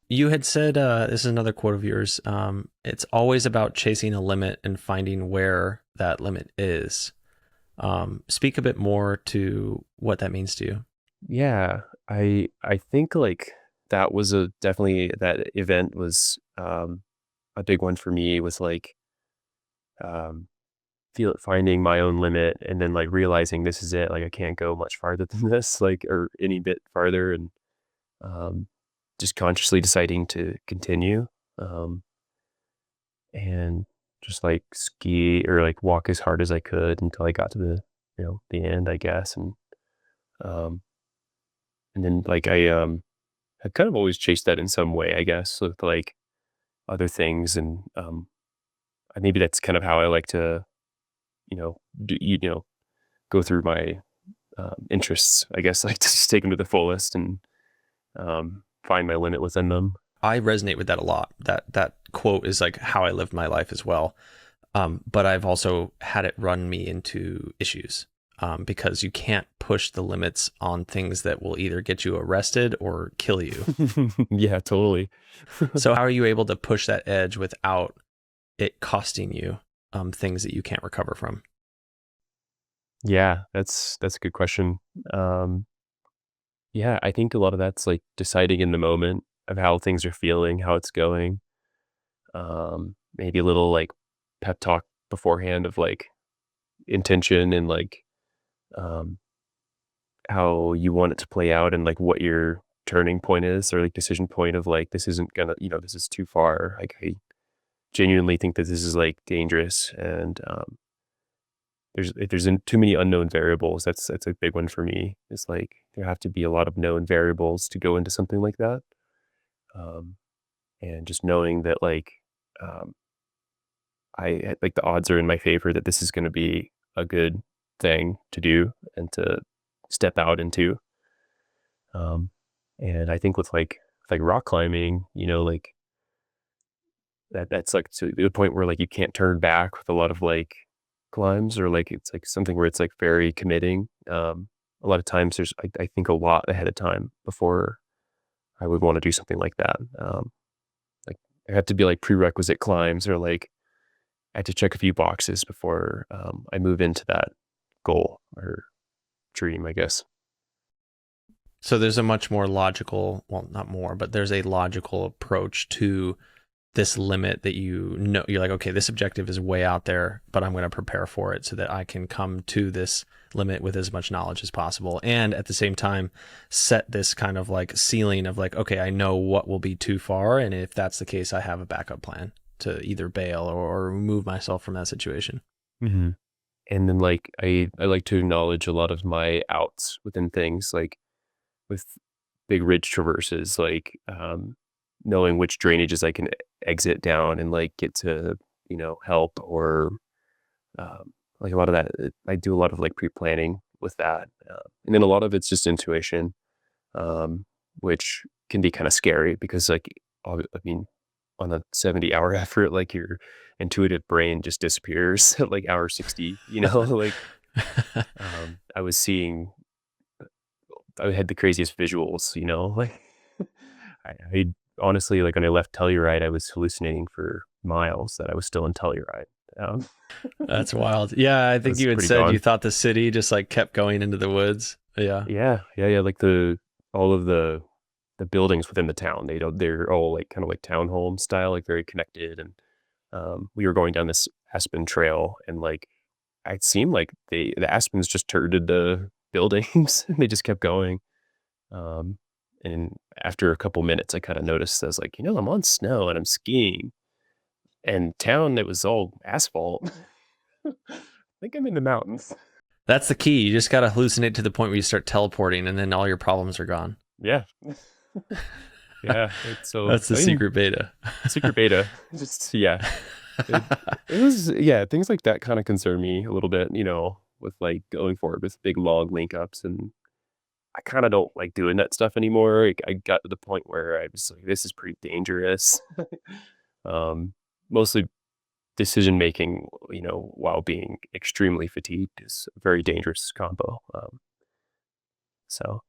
You had said, this is another quote of yours. It's always about chasing a limit and finding where that limit is. Speak a bit more to what that means to you. Yeah, I think like that was a definitely that event was a big one for me. Was like um, finding my own limit, and then like realizing this is it. Like I can't go much farther than this, like or any bit farther, and um, just consciously deciding to continue, um, and just like ski or like walk as hard as I could until I got to the end, I guess, um, and then like I kind of always chased that in some way, I guess, with like other things, and maybe that's kind of how I like to go through my interests, I guess, like to just take them to the fullest and find my limit within them. I resonate with that a lot. That quote is like how I lived my life as well. But I've also had it run me into issues because you can't push the limits on things that will either get you arrested or kill you. Yeah, totally. So how are you able to push that edge without it costing you things that you can't recover from? Yeah, that's a good question. Um, yeah, I think a lot of that's like deciding in the moment of how things are feeling, how it's going. Maybe a little like pep talk beforehand of like intention and like um, how you want it to play out, and like what your turning point is, or like decision point of like this isn't gonna, this is too far. Like I genuinely think that this is like dangerous, and if there's too many unknown variables, that's a big one for me. It's like there have to be a lot of known variables to go into something like that. Um, and just knowing that um, like the odds are in my favor that this is going to be a good thing to do and to step out into. Um, and I think with like rock climbing, like that's like to the point where like you can't turn back with a lot of like climbs, or like it's like something where it's like very committing. A lot of times I think a lot ahead of time before I would want to do something like that. Like there have to be like prerequisite climbs, or like I had to check a few boxes before I move into that goal or dream, I guess. So there's a much more logical, well, not more, but there's a logical approach to this limit that you're like, okay, this objective is way out there, but I'm going to prepare for it so that I can come to this limit with as much knowledge as possible. And at the same time, set this kind of like ceiling of like, okay, I know what will be too far. And if that's the case, I have a backup plan to either bail or remove myself from that situation. Mm-hmm. And then like I like to acknowledge a lot of my outs within things, like with big ridge traverses, like knowing which drainages I can exit down and like get to, help, or like a lot of that. I do a lot of like pre-planning with that. And then a lot of it's just intuition, which can be kind of scary because like, I mean, on a 70-hour effort, like your intuitive brain just disappears at like hour 60, like I was seeing, I had the craziest visuals, like I honestly, like when I left Telluride, I was hallucinating for miles that I was still in Telluride. Um, That's wild. Yeah, I it think was you had pretty said you gone. thought the city just like kept going into the woods. Yeah. Yeah, yeah, yeah. Like all of the buildings within the town, they're all like kind of like townhome style, like very connected. And we were going down this aspen trail, and like it seemed like the aspens just turned into buildings, and they just kept going. Um, and after a couple minutes, I kind of noticed I was like, I'm on snow and I'm skiing, and town that was all asphalt. I think I'm in the mountains. That's the key. You just got to hallucinate to the point where you start teleporting and then all your problems are gone. Yeah. Yeah. So That's the I mean, secret beta. secret beta. Just yeah. It, it was things like that kind of concern me a little bit, with like going forward with big log link ups, and I kind of don't like doing that stuff anymore. Like, I got to the point where I was like, this is pretty dangerous. um, Mostly decision making, while being extremely fatigued is a very dangerous combo. So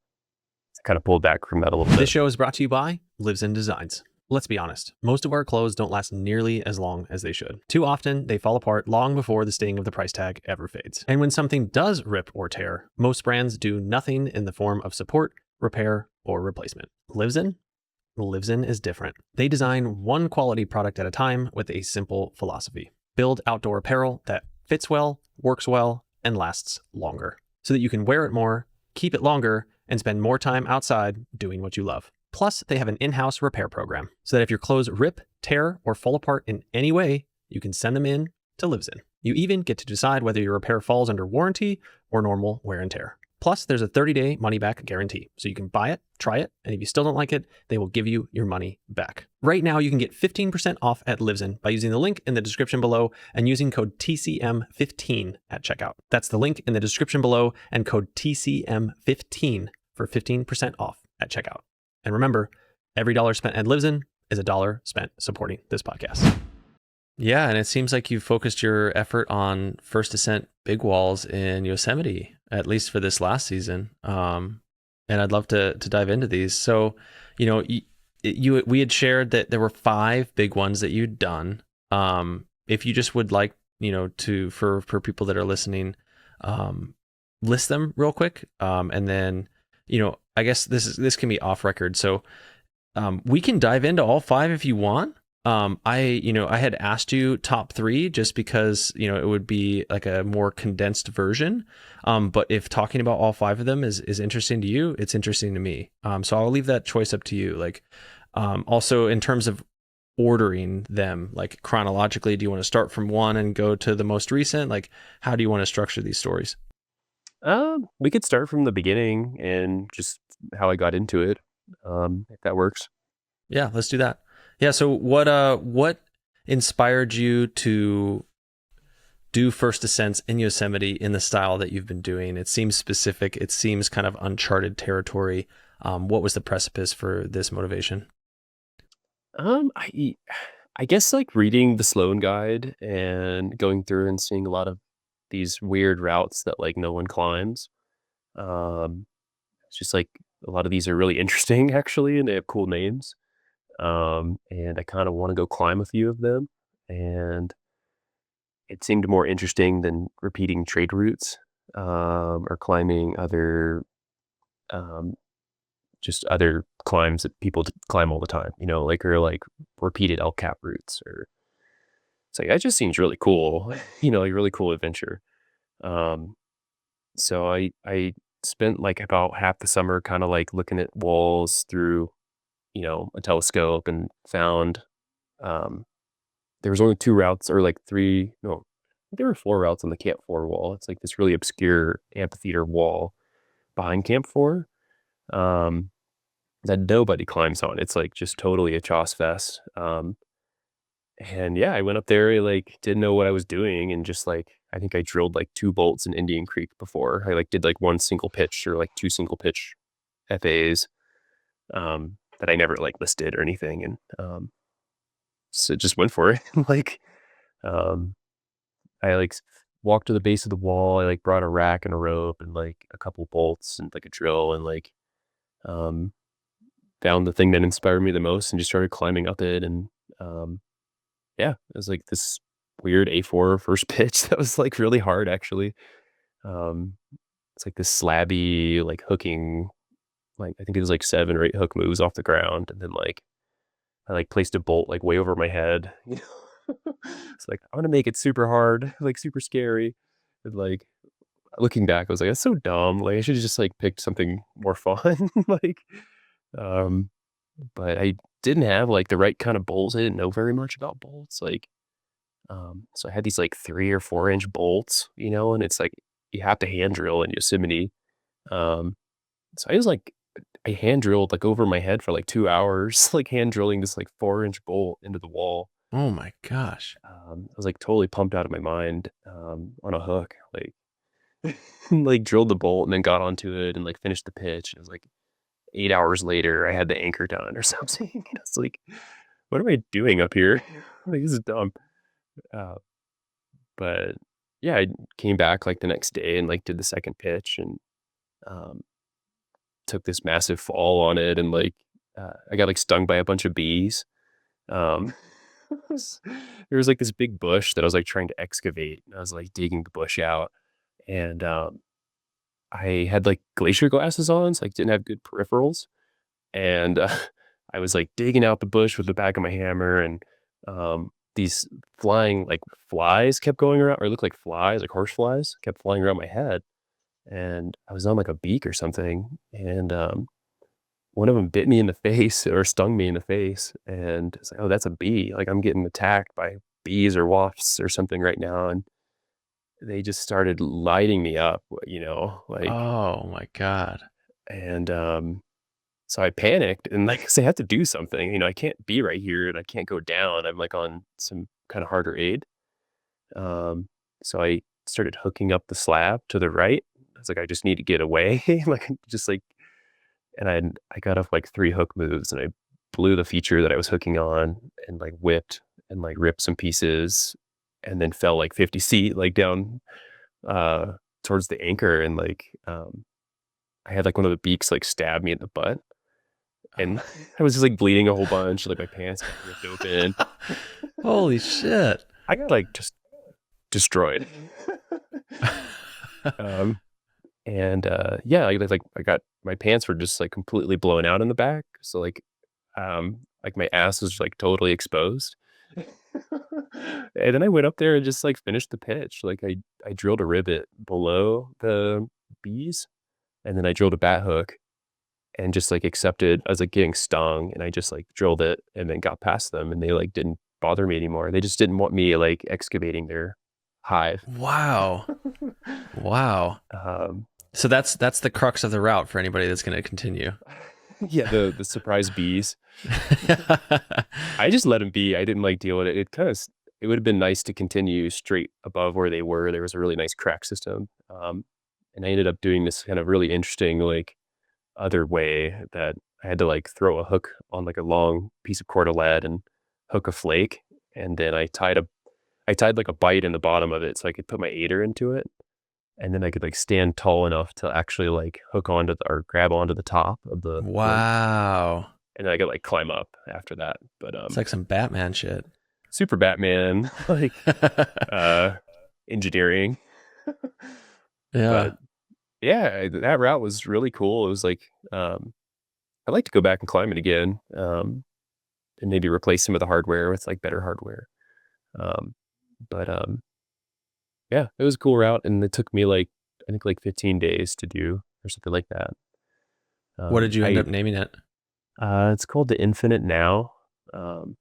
I kind of pulled back from that a little This bit. show is brought to you by Lives in Designs. Let's be honest, most of our clothes don't last nearly as long as they should. Too often, they fall apart long before the sting of the price tag ever fades. And when something does rip or tear, most brands do nothing in the form of support, repair, or replacement. Lives in is different. They design one quality product at a time with a simple philosophy. Build outdoor apparel that fits well, works well, and lasts longer, so that you can wear it more, keep it longer, and spend more time outside doing what you love. Plus, they have an in-house repair program, so that if your clothes rip, tear, or fall apart in any way, you can send them in to Lives In. You even get to decide whether your repair falls under warranty or normal wear and tear. Plus, there's a 30-day money-back guarantee, so you can buy it, try it, and if you still don't like it, they will give you your money back. Right now, you can get 15% off at Lives In by using the link in the description below and using code TCM15 at checkout. That's the link in the description below and code TCM15 for 15% off at checkout. And remember, every dollar spent at Lives In is a dollar spent supporting this podcast. Yeah, and it seems like you've focused your effort on first ascent big walls in Yosemite, at least for this last season. And I'd love to dive into these. So, we had shared that there were 5 big ones that you'd done. If you just would like, for people that are listening, list them real quick, and then I guess this can be off record, so we can dive into all 5 if you want. I had asked you top 3 just because it would be like a more condensed version. But if talking about all 5 of them is interesting to you, it's interesting to me. So I'll leave that choice up to you. Like, also in terms of ordering them, like chronologically? Do you want to start from one and go to the most recent? Like, how do you want to structure these stories? We could start from the beginning and just how I got into it, if that works. Yeah, let's do that. Yeah, so what inspired you to do first ascents in Yosemite in the style that you've been doing? It seems specific. It seems kind of uncharted territory. What was the precipice for this motivation? I guess like reading the Sloan Guide and going through and seeing a lot of these weird routes that like no one climbs. Um, it's just like a lot of these are really interesting actually, and they have cool names. And I kind of want to go climb a few of them, and it seemed more interesting than repeating trade routes, or climbing other um, just other climbs that people climb all the time, like or like repeated El Cap routes or it's like that just seems really cool, like really cool adventure. Um, so I spent like about half the summer kind of like looking at walls through, a telescope and found um there was only two routes or like three, no, I think there were four routes on the Camp 4 wall. It's like this really obscure amphitheater wall behind Camp 4. Um that nobody climbs on. It's like just totally a choss fest. And yeah, I went up there, I, like, didn't know what I was doing and just, like, I think I drilled, like, 2 bolts in Indian Creek before. I, like, did, like, 1 single pitch or, like, 2 single pitch FAs, that I never, like, listed or anything, and, so just went for it. Like, um, I, like, walked to the base of the wall, I, like, brought a rack and a rope and, like, a couple bolts and, like, a drill and, like, um, found the thing that inspired me the most and just started climbing up it, and, um yeah, it was like this weird A4 first pitch that was, like, really hard actually. Um, it's like this slabby, like, hooking, like, I think it was, like, 7 or 8 hook moves off the ground, and then, like, I, like, placed a bolt, like, way over my head, you know? It's like, "I'm gonna make it super hard, like, super scary," and, like, looking back, I was like, "That's so dumb," like, I should've just, like, picked something more fun, like, um, but I didn't have, like, the right kind of bolts, I didn't know very much about bolts, like, so I had these like 3 or 4 inch bolts, and it's like you have to hand drill in Yosemite. Um, so I was like, I hand drilled like over my head for like 2 hours, like hand drilling this like 4 inch bolt into the wall. Oh my gosh. I was like totally pumped out of my mind on a hook, like like drilled the bolt and then got onto it and like finished the pitch. It was like 8 hours later, I had the anchor done or something. And it's like, what am I doing up here? Like this is dumb. Uh, But, yeah, I came back, like, the next day and, like, did the second pitch and, um, took this massive fall on it and, like, I got, like, stung by a bunch of bees. Um, was there was, like, this big bush that I was, like, trying to excavate, and I was, like, digging the bush out, and, I had, like, glacier glasses on, so I didn't have good peripherals, and, I was, like, digging out the bush with the back of my hammer, and, these flying, like, flies kept going around or looked like flies, like horse flies, kept flying around my head, and I was on, like, a beak or something, and, one of them bit me in the face or stung me in the face, and it's like, "Oh, that's a bee." Like, I'm getting attacked by bees or wasps or something right now, and they just started lighting me up, like, Oh my god. and, so I panicked and, like, 'cause I had to do something, I can't be right here and I can't go down, I'm, like, on some kinda harder aid, um, so I started hooking up the slab to the right. I was like, "I just need to get away," like, just, like and I got off, like, 3 hook moves, and I blew the feature that I was hooking on and, like, whipped and, like, ripped some pieces and then fell, like, 50 feet, like, down, uh, towards the anchor, and, like, I had, like, one of the beaks, like, stab me in the butt. And I was just, like, bleeding a whole bunch, like, my pants got ripped open. Holy shit. I got, like, just destroyed. Um, and, yeah, I got my pants were just, like, completely blown out in the back, so, like, my ass was, like, totally exposed. And then I went up there and just, like, finished the pitch, like, I drilled a rivet below the bees, and then I drilled a bat hook, and just like accepted. I was like getting stung, and I just like drilled it and then got past them, and they like didn't bother me anymore. They just didn't want me like excavating their hive. Wow. Wow. Um, So that's the crux of the route for anybody that's going to continue. yeah, the surprise bees. I just let them be. I didn't like deal with it. It would have been nice to continue straight above where they were. There was a really nice crack system. And I ended up doing this kind of really interesting, like other way that I had to like throw a hook on like a long piece of cord of lead and hook a flake. And then I tied like a bite in the bottom of it so I could put my aider into it. And then I could like stand tall enough to actually like hook onto or grab onto the top of the flake. Wow. And then I could like climb up after that. But It's like some Batman shit. super Batman, like engineering. Yeah. But yeah, that route was really cool. It was like I'd like to go back and climb it again, and maybe replace some of the hardware with like better hardware. Um, but yeah, it was a cool route, and it took me like I think like 15 days to do or something like that. What did you end I up naming it? It's called the Infinite Now. Um,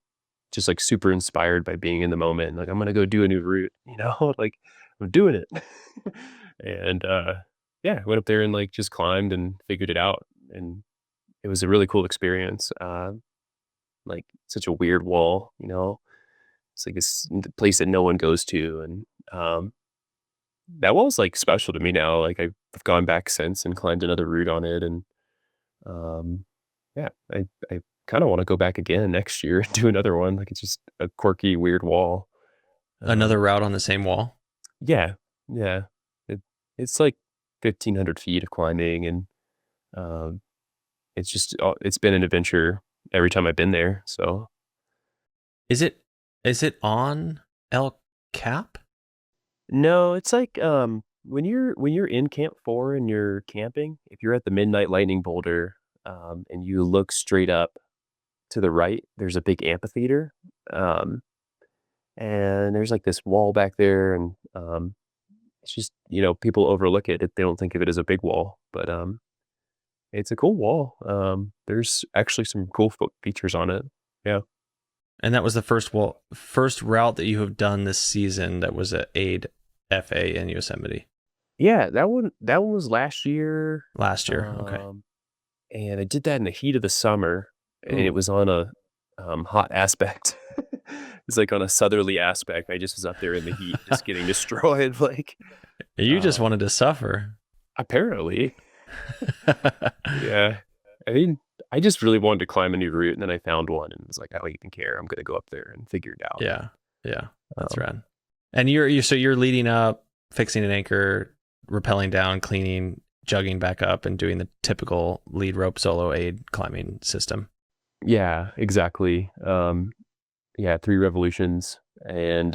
just like super inspired by being in the moment. Like I'm gonna go do a new route, like I'm doing it. And yeah, I went up there and like just climbed and figured it out. And it was a really cool experience. Like such a weird wall, It's like this place that no one goes to. And that wall's like special to me now. Like I've gone back since and climbed another route on it. And um yeah, I kind of want to go back again next year and do another one. Like it's just a quirky, weird wall. Another Um, route on the same wall? yeah, yeah. It it's like 1,500 feet of climbing, and um, it's been an adventure every time I've been there. So Is it on El Cap? no, it's like when you're in Camp 4 and you're camping, if you're at the Midnight Lightning Boulder, and you look straight up to the right, there's a big amphitheater. Um, and there's like this wall back there, and it's just people overlook it if they don't think of it as a big wall, but it's a cool wall. There's actually some cool features on it. Yeah, And that was the first route that you have done this season that was a aid FA in Yosemite yeah, that one was last year. last year. Okay. um and I did that in the heat of the summer, and it Ooh. was on a hot aspect. It's like on a southerly aspect. I just was up there in the heat just getting destroyed. Like You just uh wanted to suffer. apparently. Yeah. I mean, I just really wanted to climb a new route, and then I found one and was like, I don't even care. I'm gonna go up there and figure it out. Yeah. Yeah. That's Um, rad. And you're leading up, fixing an anchor, rappelling down, cleaning, jugging back up, and doing the typical lead rope solo aid climbing system. yeah, exactly. Yeah, 3 revolutions. And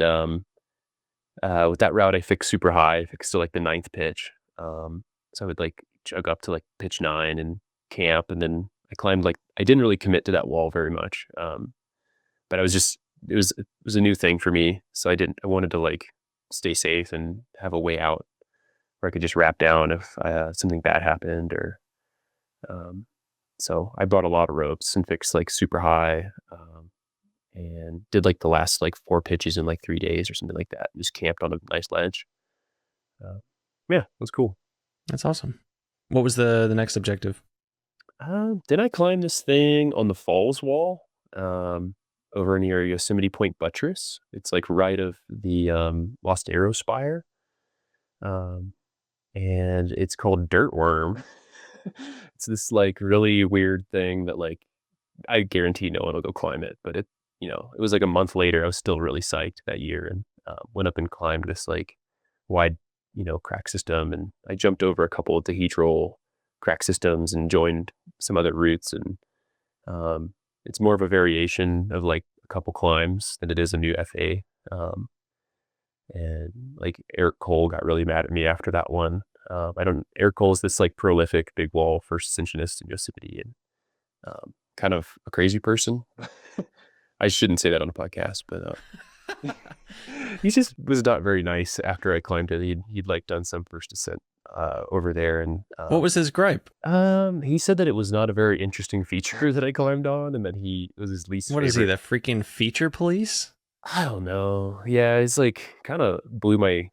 with that route I fixed super high. I fixed to like the ninth pitch. So I would like jug up to like pitch 9 and camp, and then I climbed like I didn't really commit to that wall very much. But I was just it was a new thing for me. So I wanted to like stay safe and have a way out where I could just wrap down if something bad happened. Or um, so I brought a lot of ropes and fixed like super high, and did like the last like 4 pitches in like 3 days or something like that. Just camped on a nice ledge. Uh, yeah, it was cool. That's awesome. What was the next objective? Then I climbed this thing on the falls wall, um, over near Yosemite Point Buttress. It's like right of the Lost Arrow Spire, um, and it's called Dirt Worm. It's this like really weird thing that like I guarantee no one will go climb it, but it was like a month later. I was still really psyched that year, and went up and climbed this like wide, crack system, and I jumped over a couple of dehedral crack systems and joined some other routes, and it's more of a variation of like a couple climbs than it is a new FA. Um, and like Eric Cole got really mad at me after that one. I don't. Eric Cole is this like prolific big wall first ascensionist in Yosemite, and kind of a crazy person. I shouldn't say that on a podcast, but he just was not very nice after I climbed it. He'd like done some first ascent over there. And What was his gripe? he said that it was not a very interesting feature that I climbed on, and that it was his least What is he, favorite. the freaking feature police? I don't know. Yeah, it's like kind of blew my.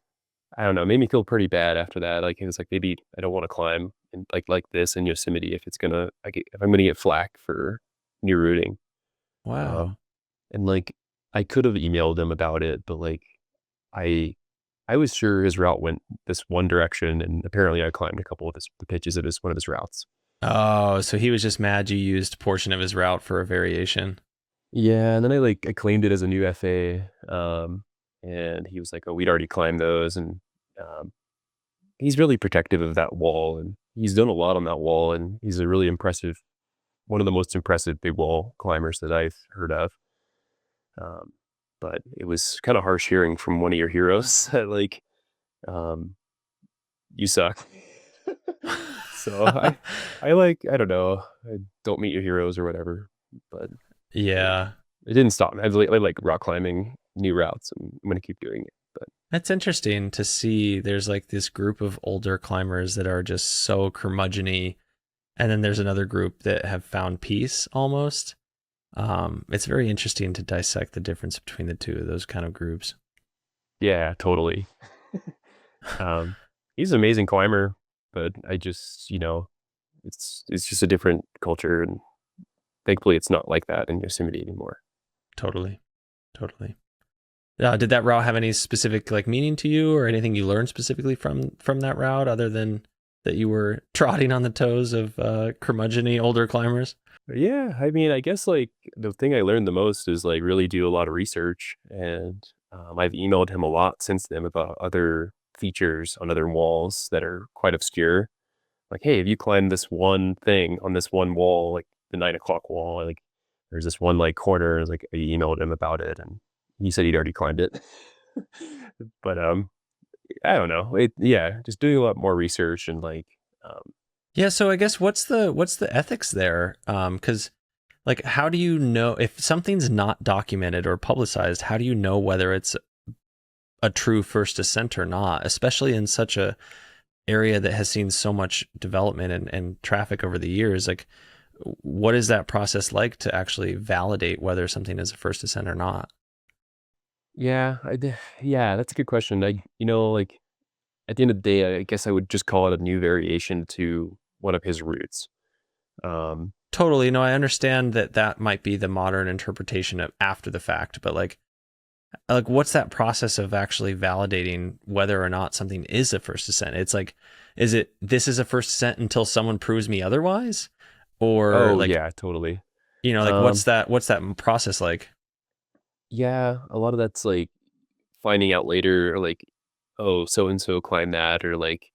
I don't know. Made me feel pretty bad after that. Like it was like maybe I don't want to climb in, like this in Yosemite if it's gonna if I'm gonna get flack for new routing. Wow. Um, and like I could have emailed him about it, but like I I was sure his route went this one direction, and apparently I climbed a couple of the pitches of his one of his routes. Oh, so he was just mad you used a portion of his route for a variation. Yeah, and then I claimed it as a new FA, and he was like, "Oh, we'd already climbed those," and um, he's really protective of that wall, and he's done a lot on that wall, and he's a really impressive, one of the most impressive big wall climbers that I've heard of. Um, but it was kind of harsh hearing from one of your heroes that like, um, you suck. So I don't know, I don't meet your heroes or whatever, but it, Yeah. it didn't stop me. I like rock climbing new routes, and I'm gonna keep doing it. But That's interesting to see. There's like this group of older climbers that are just so curmudgeon-y, and then there's another group that have found peace almost. It's very interesting to dissect the difference between the two of those kind of groups. yeah, totally. Um, he's an amazing climber, but I just, it's just a different culture, and thankfully, it's not like that in Yosemite anymore. Totally, totally. Did that route have any specific like meaning to you, or anything you learned specifically from that route, other than that you were trotting on the toes of curmudgeon-y older climbers? But yeah, I mean, I guess like the thing I learned the most is like really do a lot of research, and I've emailed him a lot since then about other features on other walls that are quite obscure. Like, hey, have you climbed this one thing on this one wall, like the 9 o'clock wall? Like, there's this one like corner. Like, I emailed him about it, and he said he'd already climbed it. But I don't know. Yeah, just doing a lot more research and like, um, Yeah, so I guess what's the ethics there? Because like, how do you know if something's not documented or publicized? How do you know whether it's a true first ascent or not? Especially in such a area that has seen so much development and traffic over the years. Like, what is that process like to actually validate whether something is a first ascent or not? yeah, yeah, that's a good question. Like at the end of the day, I guess I would just call it a new variation to one of his routes. Um, Totally. No, I understand that that might be the modern interpretation of after the fact, but like what's that process of actually validating whether or not something is a first ascent? It's like, is it this is a first ascent until someone proves me otherwise? Or oh like, yeah, totally. like Um, what's that process like? yeah, a lot of that's like finding out later, or like, oh, so and so climbed that, or like,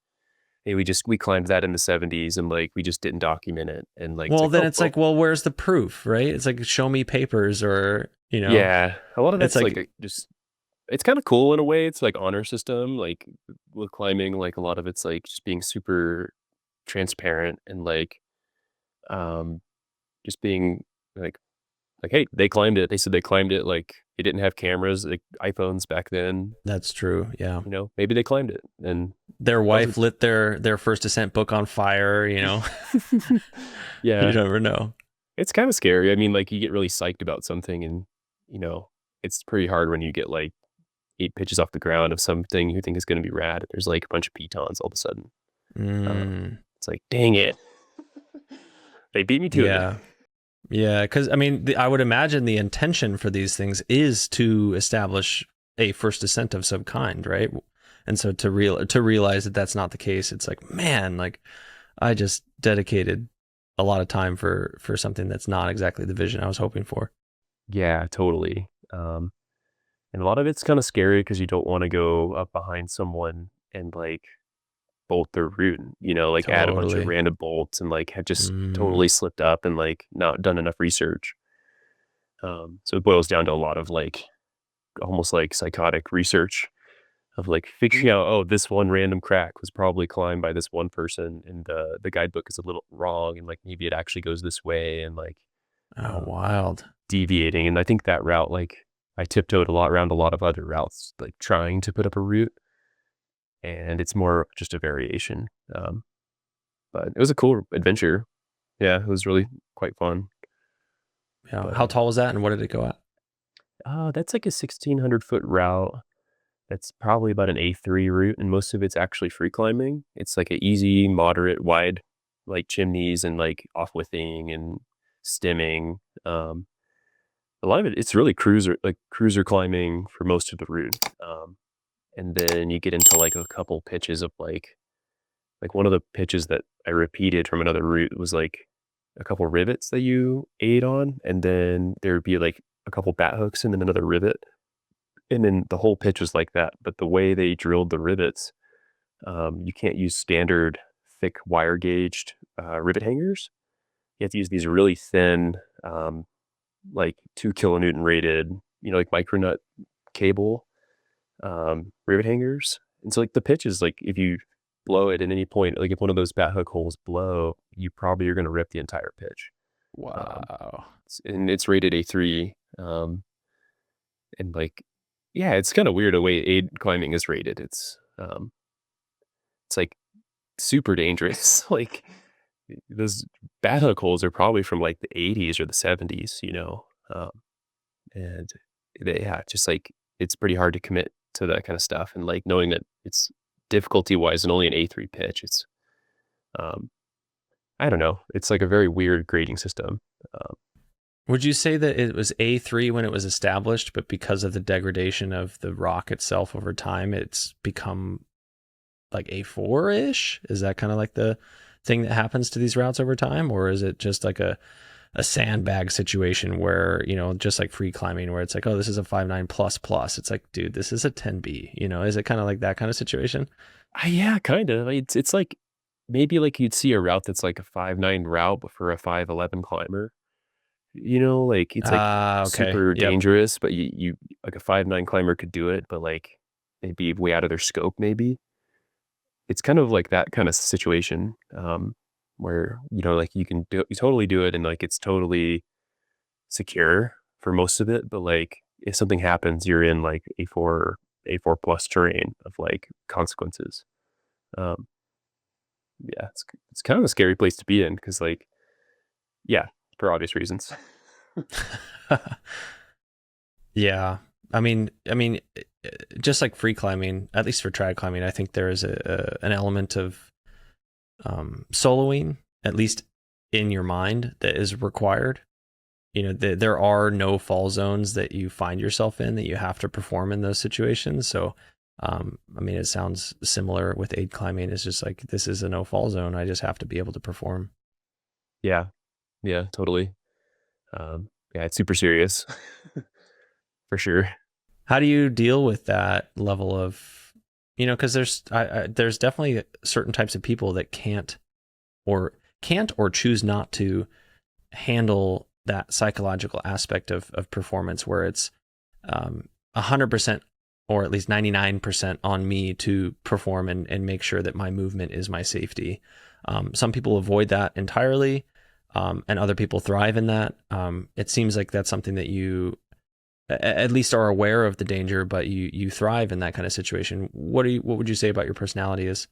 hey, we climbed that in the '70s, and like we just didn't document it, and like it's Well, like, then oh, it's well, like, well, where's the proof, right? It's like, show me papers, or yeah, a lot of it's that's like like, just it's kind of cool in a way. It's like honor system, like with climbing, like a lot of it's like just being super transparent, and like um just being like hey, they climbed it. They said they climbed it. Like they didn't have cameras, like iPhones back then. that's true. Yeah. Maybe they climbed it, and Their wife wasn't. lit their first ascent book on fire, you Yeah, never know. it's kind of scary. I mean, like you get really psyched about something, and you know, it's pretty hard when you get like 8 pitches off the ground of something you think is going to be rad. There's like a bunch of pitons all of a sudden. Mm, It's like, dang it, they beat me to it. yeah. Yeah, because I mean, I would imagine the intention for these things is to establish a first ascent of some kind, right? And so to realize that that's not the case, it's like, man, like I just dedicated a lot of time for something that's not exactly the vision I was hoping for. Yeah, totally. And a lot of it's kind of scary because you don't want to go up behind someone and like bolt their route, like add a bunch of Totally. random bolts and like have just Mm, totally slipped up and like not done enough research. So it boils down to a lot of like almost like psychotic research of like figuring out, oh, this one random crack was probably climbed by this one person, and the guidebook is a little wrong, and like maybe it actually goes this way, and like oh, um, wild. deviating. And I think that route, like I tiptoed a lot around a lot of other routes, like trying to put up a route. and it's more just a variation. Um, but it was a cool adventure. Yeah, it was really quite fun. Yeah. But How tall was that, and what did it go at? that's like a 1,600-foot route. That's probably about an A3 route, and most of it's actually free climbing. It's like a easy, moderate, wide, like chimneys and like off-withing and stemming. Um, a lot of it's really cruiser climbing for most of the route. And then you get into like a couple pitches of like one of the pitches that I repeated from another route was like a couple rivets that you aid on, and then there would be like a couple bat hooks and then another rivet. And then the whole pitch was like that. But the way they drilled the rivets, you can't use standard thick wire gauged rivet hangers. You have to use these really thin, like 2 kilonewton rated, like micronut cable rivet hangers. And so like the pitch is like if you blow it at any point, like if one of those bat hook holes blow, you probably are going to rip the entire pitch. Um, Wow. and it's rated A3. And like, yeah, it's kind of weird the way aid climbing is rated. It's like super dangerous. Like those bat hook holes are probably from like the 80s or the 70s, and yeah, just like it's pretty hard to commit to that kind of stuff. And like knowing that it's difficulty wise and only an A3 pitch, um, I don't know. It's like a very weird grading system. Um, Would you say that it was A3 when it was established, but because of the degradation of the rock itself over time, it's become like A4 ish? Is that kind of like the thing that happens to these routes over time? Or is it just like a sandbag situation where, just like free climbing, where it's like, oh, this is a 5.9 plus plus. It's like, dude, this is a 10B, is it kind of like that kind of situation? yeah, kind of. It's like maybe like you'd see a route that's like a 5.9 route, but for a 5.11 climber. Like it's like Okay. super Yep. dangerous, but you like a 5.9 climber could do it, but like they'd be way out of their scope maybe. It's kind of like that kind of situation, where, like you totally do it and like it's totally secure for most of it, but like if something happens, you're in like A4 plus terrain of like consequences. Um, yeah, it's kind of a scary place to be in because like, yeah, for obvious reasons. Yeah. I mean, just like free climbing, at least for trad climbing, I think there is an element of soloing, at least in your mind, that is required. There are no fall zones that you find yourself in that you have to perform in those situations. So, I mean, it sounds similar with aid climbing. It's just like, this is a no fall zone. I just have to be able to perform. Yeah, yeah, totally. Yeah, it's super serious for sure. How do you deal with that level of, because there's definitely certain types of people that can't or choose not to handle that psychological aspect of performance, where it's 100% or at least 99% on me to perform and make sure that my movement is my safety. Some people avoid that entirely, and other people thrive in that. It seems like that's something that you at least are aware of the danger, but you thrive in that kind of situation. What would you say about your personality is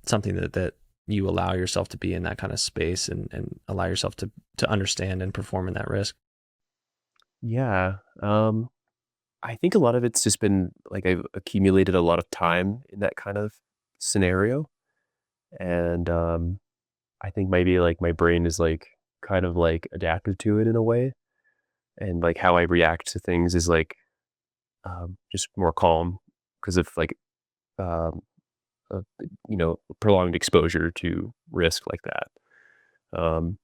something that you allow yourself to be in that kind of space and allow yourself to understand and perform in that risk? Yeah, I think a lot of it's just been like I've accumulated a lot of time in that kind of scenario, and I think maybe like my brain is like kind of like adapted to it in a way, and like how I react to things is like just more calm because of like um, prolonged exposure to risk like that. Um,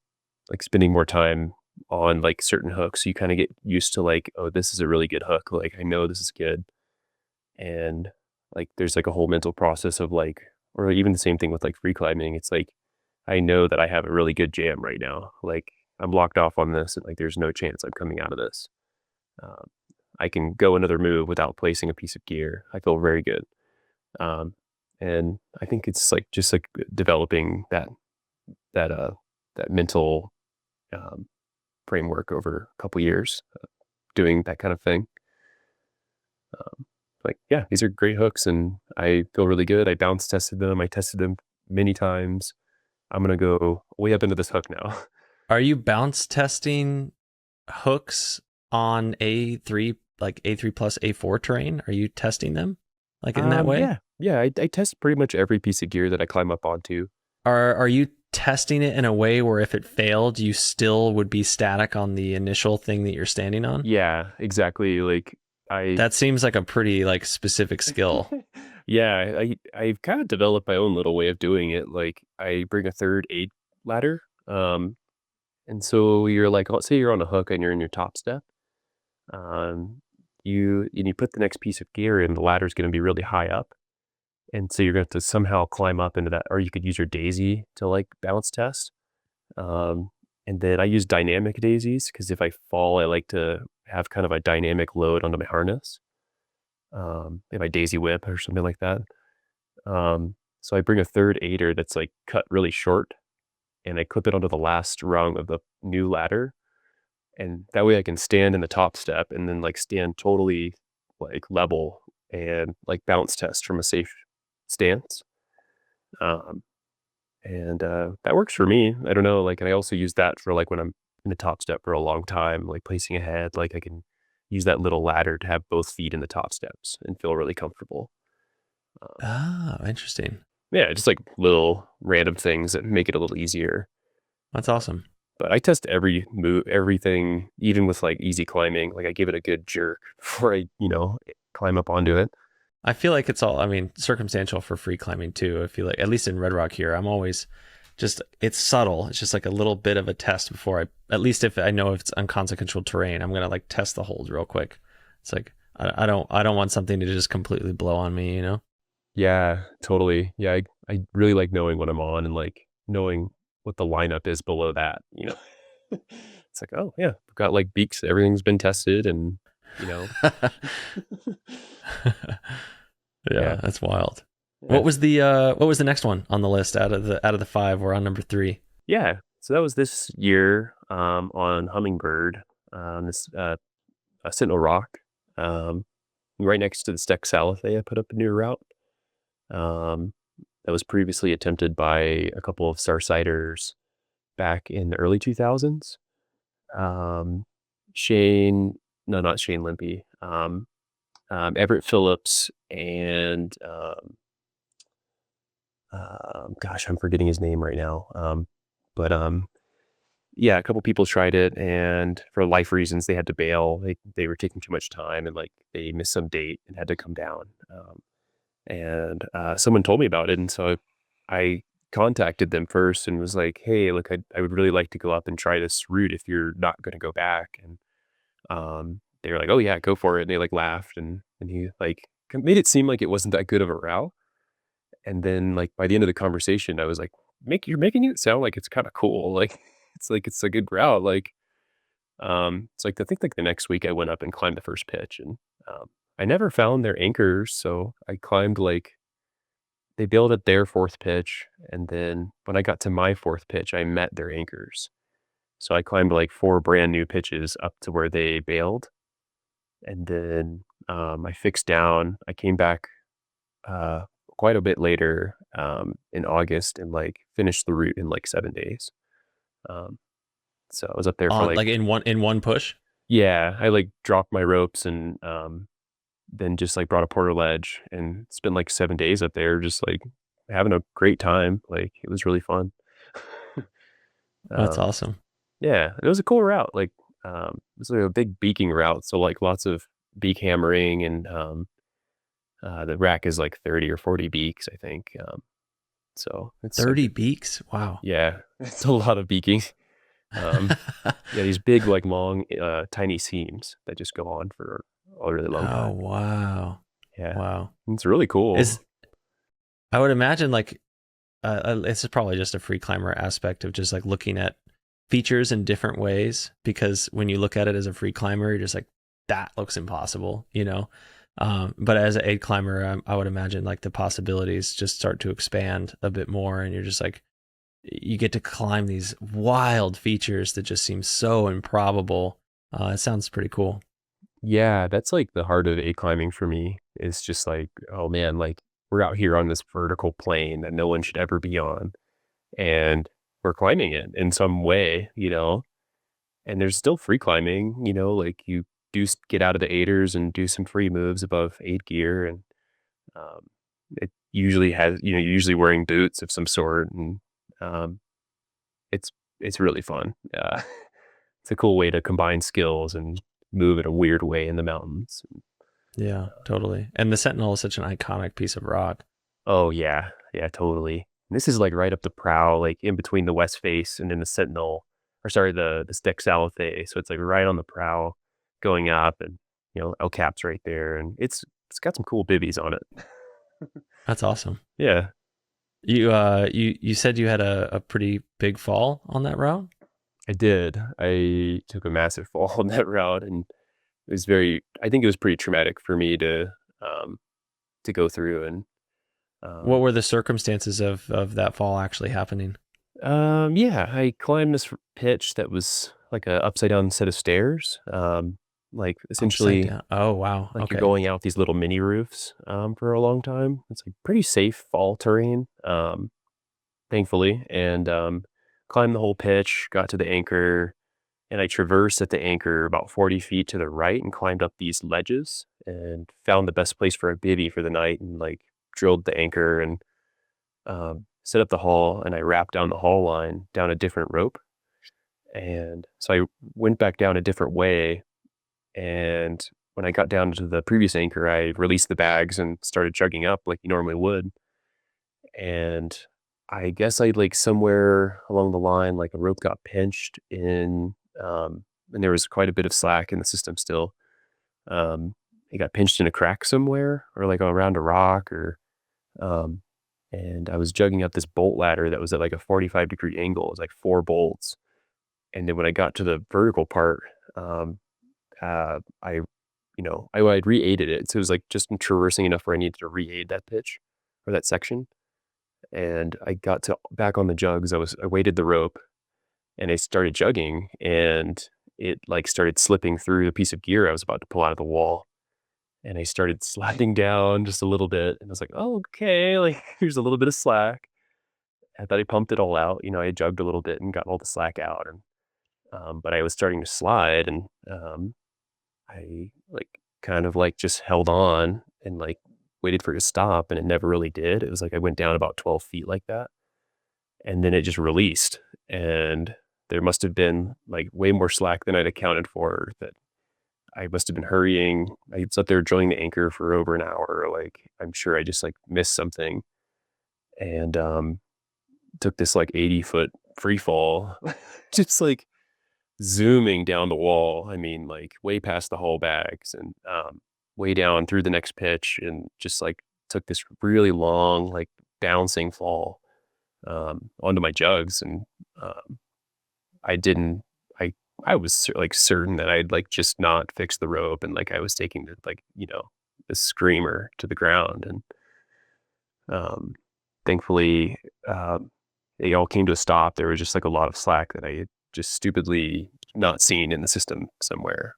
like spending more time on like certain hooks, you kind of get used to like, oh, this is a really good hook. Like I know this is good, and like there's like a whole mental process of like, or even the same thing with like free climbing. It's like I know that I have a really good jam right now. Like I'm locked off on this, and like there's no chance I'm coming out of this. Um, I can go another move without placing a piece of gear. I feel very good. Um, and I think it's like just like developing that that mental um, framework over a couple years, doing that kind of thing. Um, like, yeah, these are great hooks and I feel really good. I bounce tested them. I tested them many times. I'm going to go way up into this hook now. Are you bounce testing hooks on A3, like A3 plus A4 terrain? Are you testing them like in that way? Yeah. Yeah. I test pretty much every piece of gear that I climb up onto. Are you testing it in a way where if it failed, you still would be static on the initial thing that you're standing on? Yeah, exactly. Like I That seems like a pretty like specific skill. yeah, I've kind of developed my own little way of doing it. Like I bring a third aid ladder. And so you're like, let's say you're on a hook and you're in your top step. You put the next piece of gear in, the ladder's going to be really high up. And so you're going to have to somehow climb up into that, or you could use your daisy to like balance test. Um, and then I use dynamic daisies because if I fall, I like to have kind of a dynamic load onto my harness. If I daisy whip or something like that. So I bring a third aider that's like cut really short and I clip it onto the last rung of the new ladder. And that way I can stand in the top step and then like stand totally like level and like bounce test from a safe stance. Um, and that works for me. I don't know, like, and I also use that for like when I'm in the top step for a long time, like placing ahead, like I can use that little ladder to have both feet in the top steps and feel really comfortable. Um, Oh, interesting. yeah, just like little random things that make it a little easier. That's awesome. But I test every move, everything, even with like easy climbing. Like I give it a good jerk before I, climb up onto it. I feel like it's all, I mean, circumstantial for free climbing too. I feel like, at least in Red Rock here, I'm always just, it's subtle. It's just like a little bit of a test before at least if I know if it's unconsequential terrain, I'm going to like test the hold real quick. It's like, I don't want something to just completely blow on me, you know? Yeah, totally. Yeah, I really like knowing what I'm on and like knowing what the lineup is below that. It's like, oh yeah, we've got like beaks, everything's been tested and you know, Yeah, yeah. that's wild. Yeah. What was the next one on the list out of the five? We're on number three. Yeah. So that was this year on Hummingbird, this Sentinel Rock. Um right next to the Steck Salifay, I put up a new route. Um that was previously attempted by a couple of Starsiders back in the early 2000s. Um, Shane, no, not Shane Limpy, Everett Phillips, and gosh, I'm forgetting his name right now. But yeah, a couple people tried it, and for life reasons, they had to bail. They were taking too much time, and like they missed some date and had to come down. And someone told me about it, and so I contacted them first and was like, "Hey, look, I would really like to go up and try this route if you're not going to go back." And they were like, "Oh yeah, go for it." And they like laughed and he like made it seem like it wasn't that good of a route. And then like by the end of the conversation, I was like, you're making it sound like it's kind of cool. Like it's a good route. Like it's like I think like the next week I went up and climbed the first pitch and I never found their anchors, so I climbed like they bailed at their fourth pitch, and then when I got to my fourth pitch, I met their anchors. So I climbed like four brand new pitches up to where they bailed, and then I fixed down. I came back uh, quite a bit later in August and like finished the route in like 7 days. Um, so I was up there for On like like in one push. yeah, I like dropped my ropes and then just like brought a porter ledge and spent like 7 days up there, just like having a great time. Like it was really fun. That's um, awesome. yeah, it was a cool route. Like it was like a big beaking route, so like lots of beak hammering and the rack is like 30 or 40 beaks, I think. So it's 30 beaks. Wow. yeah, it's a lot of beaking. Um, yeah, these big like long tiny seams that just go on for a really long Oh, time. wow. Yeah, Wow. it's really cool. Is I would imagine like this is probably just a free climber aspect of just like looking at features in different ways, because when you look at it as a free climber, you're just like, that looks impossible, you know? But as an aid climber, I would imagine like the possibilities just start to expand a bit more, and you're just like, you get to climb these wild features that just seem so improbable. It sounds pretty cool. Yeah, that's like the heart of A climbing for me. It's just like, oh man, like we're out here on this vertical plane that no one should ever be on, and we're climbing it in some way, and there's still free climbing, like you do get out of the aiders and do some free moves above aid gear. And um, it usually has, you're usually wearing boots of some sort. And um, it's, it's really fun. It's a cool way to combine skills and move in a weird way in the mountains. Yeah, totally. And the Sentinel is such an iconic piece of rock. Oh yeah, yeah, totally. And this is like right up the prow, like in between the west face and then the Sentinel, or sorry, the Stick Salothe. So it's like right on the prow, going up, and El Cap's right there, and it's got some cool bibbies on it. That's awesome. Yeah, You said you had a pretty big fall on that route? I did. I took a massive fall on that route, and it was I think it was pretty traumatic for me um to go through. And What um were the circumstances of that fall actually happening? Yeah, I climbed this pitch that was like a upside down set of stairs. Like Upside essentially down. Oh, wow. like you're Okay. going out these little mini roofs for a long time. It's like pretty safe fall terrain, thankfully. And climbed the whole pitch, got to the anchor, and I traversed at the anchor about 40 feet to the right and climbed up these ledges and found the best place for a bivvy for the night, and like drilled the anchor and set up the haul, and I wrapped down the haul line down a different rope. And so I went back down a different way. And when I got down to the previous anchor, I released the bags and started chugging up like you normally would. And I guess I like somewhere along the line, like a rope got pinched and there was quite a bit of slack in the system still. It got pinched in a crack somewhere, or like around a rock, or um, and I was jugging up this bolt ladder that was at like a 45-degree angle. It was like four bolts. And then when I got to the vertical part, um, I, I'd re-aided it. So it was like just traversing enough where I needed to re-aid that pitch or that section. And I got to back on the jugs. I weighted the rope and I started jugging, and it like started slipping through the piece of gear I was about to pull out of the wall. And I started sliding down just a little bit. And I was like, oh, okay, like here's a little bit of slack. I thought I pumped it all out. I jugged a little bit and got all the slack out. And but I was starting to slide, and I like kind of like just held on and like waited for it to stop, and it never really did. It was like I went down about 12 feet like that, and then it just released. And there must have been like way more slack than I'd accounted for. That I must have been hurrying. I was up there drilling the anchor for over an hour. Like I'm sure I just like missed something, and took this like 80-foot free fall, just like zooming down the wall. I mean, like way past the hull bags, and way down through the next pitch, and just like took this really long, like bouncing fall onto my jugs. And um, I didn't, I, I was like certain that I'd like just not fixed the rope, and like I was taking the like, the screamer to the ground. And um, thankfully, it all came to a stop. There was just like a lot of slack that I had just stupidly not seen in the system somewhere.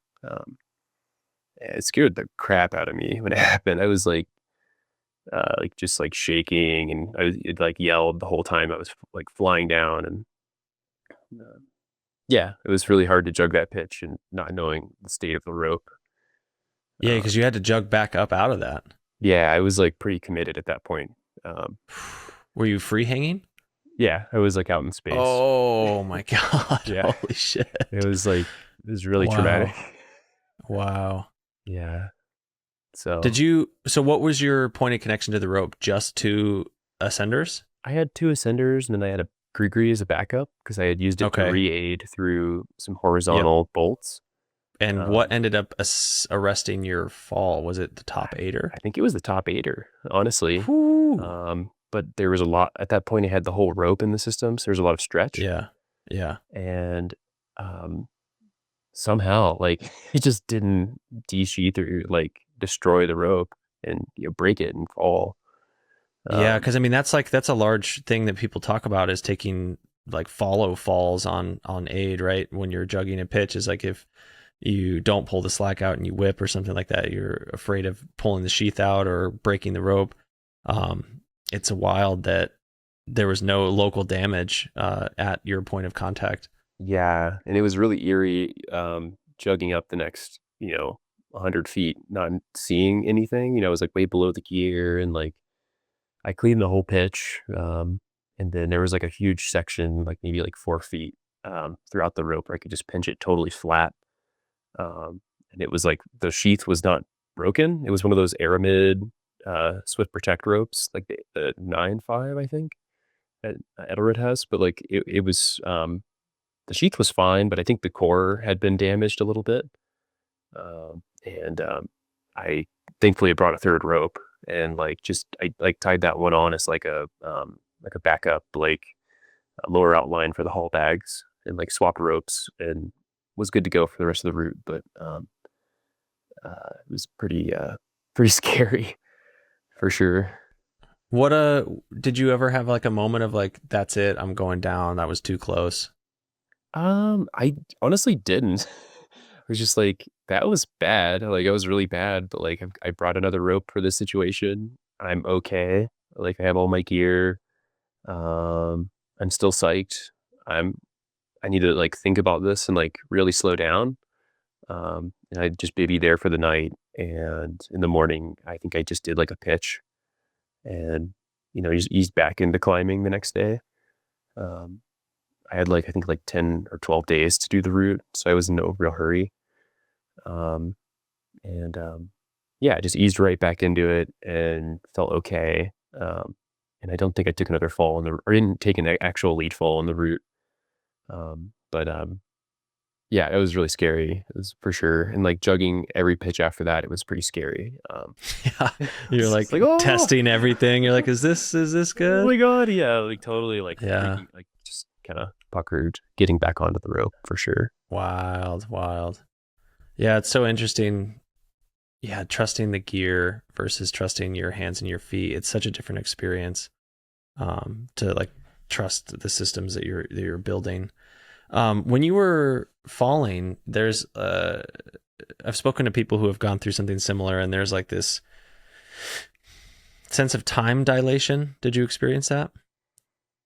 It scared the crap out of me when it happened. I was like just like shaking, and it like yelled the whole time I was like flying down. And uh, yeah, it was really hard to jug that pitch and not knowing the state of the rope. Yeah, Uh, because you had to jug back up out of that. yeah, I was like pretty committed at that point. Um, Were you free hanging? yeah, I was like out in space. Oh my God. Yeah, Holy shit. it was really traumatic. Wow. Wow. Yeah. So what was your point of connection to the rope? Just to ascenders? I had two ascenders, and then I had a Grigri as a backup because I had used it to Okay. re-aid through some Yep. horizontal bolts. And what Um, ended up arresting your fall? Was it the top aider? I think it was the top aider, honestly. Whoo. But there was a lot at that point. I had the whole rope in the system, so there's a lot of stretch, Yeah. Yeah. and um, somehow, like it just didn't de-sheath or like destroy the rope and break it and fall. Yeah, Um, because I mean that's a large thing that people talk about is taking like follow falls on aid, right? When you're jugging a pitch, is like if you don't pull the slack out and you whip or something like that. You're afraid of pulling the sheath out or breaking the rope. It's wild that there was no local damage at your point of contact. Yeah, and it was really eerie, jogging up the next, 100 feet, not seeing anything. It was like way below the gear, and like I cleaned the whole pitch, and then there was like a huge section, like maybe like 4 feet throughout the rope where I could just pinch it totally flat. And it was like the sheath was not broken. It was one of those Aramid Swift Protect ropes, like the 9.5, I think, that Edelred has. But like it was, the sheath was fine, but I think the core had been damaged a little bit. And I thankfully brought a third rope, and like just I like tied that one on as like a backup, like a lower outline for the haul bags, and like swapped ropes and was good to go for the rest of the route. But it was pretty scary for sure. What did you ever have like a moment of like, that's it, I'm going down, that was too close? I honestly didn't. I was just like, that was bad. Like, it was really bad, but like, I brought another rope for this situation. I'm okay. Like, I have all my gear. I'm still psyched. I need to like think about this and like really slow down. And I'd just be there for the night. And in the morning, I think I just did like a pitch and, just eased back into climbing the next day. Um, I had like, I think like 10 or 12 days to do the route. So I was in no real hurry. Um, and yeah, I just eased right back into it and felt okay. And I don't think I took another fall or didn't take an actual lead fall on the route. But yeah, it was really scary. It was for sure. And like jugging every pitch after that, it was pretty scary. Yeah, you're like, oh, testing everything. You're like, is this oh good? my God. Yeah. Like totally like, Yeah. freaking, like just kind of puckered getting back onto the rope for sure. Wild. Yeah, it's so interesting. Yeah, trusting the gear versus trusting your hands and your feet. It's such a different experience. To like trust the systems that you're building. When you were falling, there's I've spoken to people who have gone through something similar, and there's like this sense of time dilation. Did you experience that?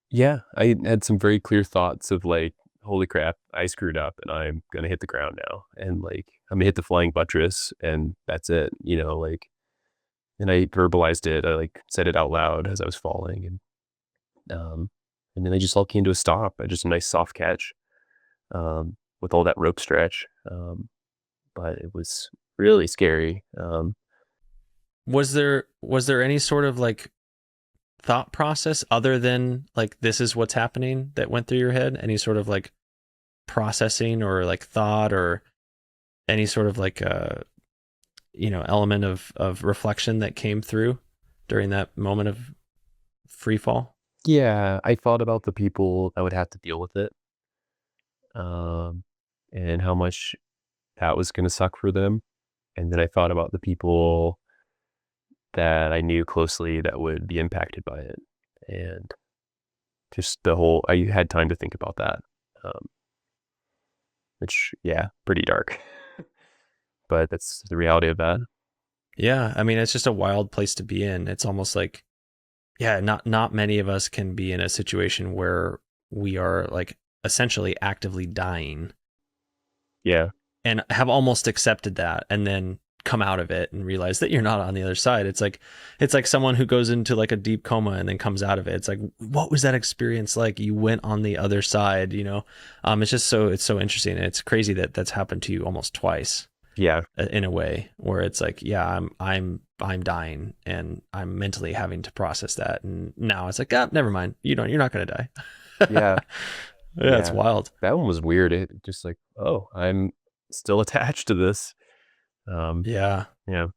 Yeah. I had some very clear thoughts of like, holy crap, I screwed up and I'm going to hit the ground now. And like, I'm going to hit the flying buttress and that's it, like, and I verbalized it. I like said it out loud as I was falling. And then I just all came to a stop. Just a nice soft catch, with all that rope stretch. But it was really scary. Was there any sort of like thought process other than like, this is what's happening, that went through your head? Any sort of like processing or like thought, or any sort of like element of reflection that came through during that moment of free fall? Yeah, I thought about the people that would have to deal with it, um, and how much that was going to suck for them. And then I thought about the people that I knew closely that would be impacted by it. And just I had time to think about that, um, which, yeah, pretty dark. But that's the reality of that. Yeah, I mean, it's just a wild place to be in. It's almost like, yeah, not many of us can be in a situation where we are like essentially actively dying Yeah. and have almost accepted that, and then come out of it and realize that you're not on the other side. It's like someone who goes into like a deep coma and then comes out of it. It's like, what was that experience like? You went on the other side, it's so interesting. And it's crazy that that's happened to you almost twice. Yeah. In a way where it's like, yeah, I'm dying and I'm mentally having to process that. And now it's like, never mind. You're not going to die. Yeah. Yeah. It's wild. That one was weird. It just like, oh, I'm still attached to this. Yeah. Yeah.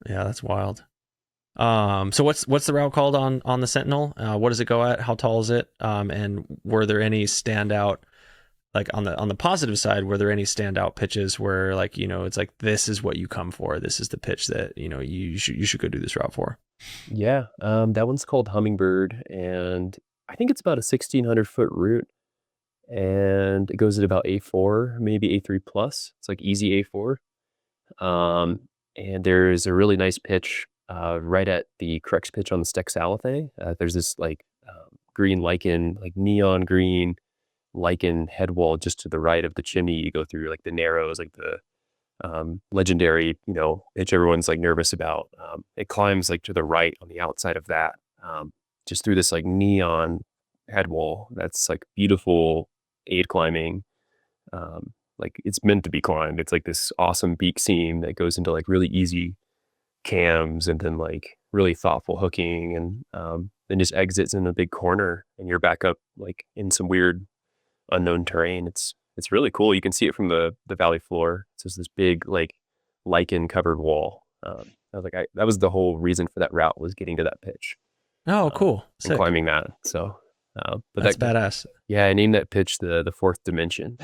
Yeah. That's wild. So what's the route called on the Sentinel? What does it go at? How tall is it? And were there any standout, like on the positive side, were there any standout pitches where like, it's like, this is what you come for. This is the pitch that, you should go do this route for. Yeah. That one's called Hummingbird, and I think it's about a 1,600-foot route. and it goes at about A4, maybe A3 plus. It's like easy A4. Um, and there's a really nice pitch right at the crux pitch on the Stexalithe. There's this like green lichen, like neon green lichen head wall just to the right of the chimney. You go through like the narrows, like the legendary, pitch everyone's like nervous about. It climbs like to the right on the outside of that, just through this like neon head wall. That's like beautiful aid climbing. Like it's meant to be climbed. It's like this awesome beak seam that goes into like really easy cams and then like really thoughtful hooking and then just exits in a big corner and you're back up like in some weird unknown terrain. It's really cool. You can see it from the valley floor. It's just this big like lichen covered wall. I was like, that was the whole reason for that route was getting to that pitch Oh, cool. and Sick. climbing that. So, but That's that badass. yeah, I named that pitch the fourth dimension.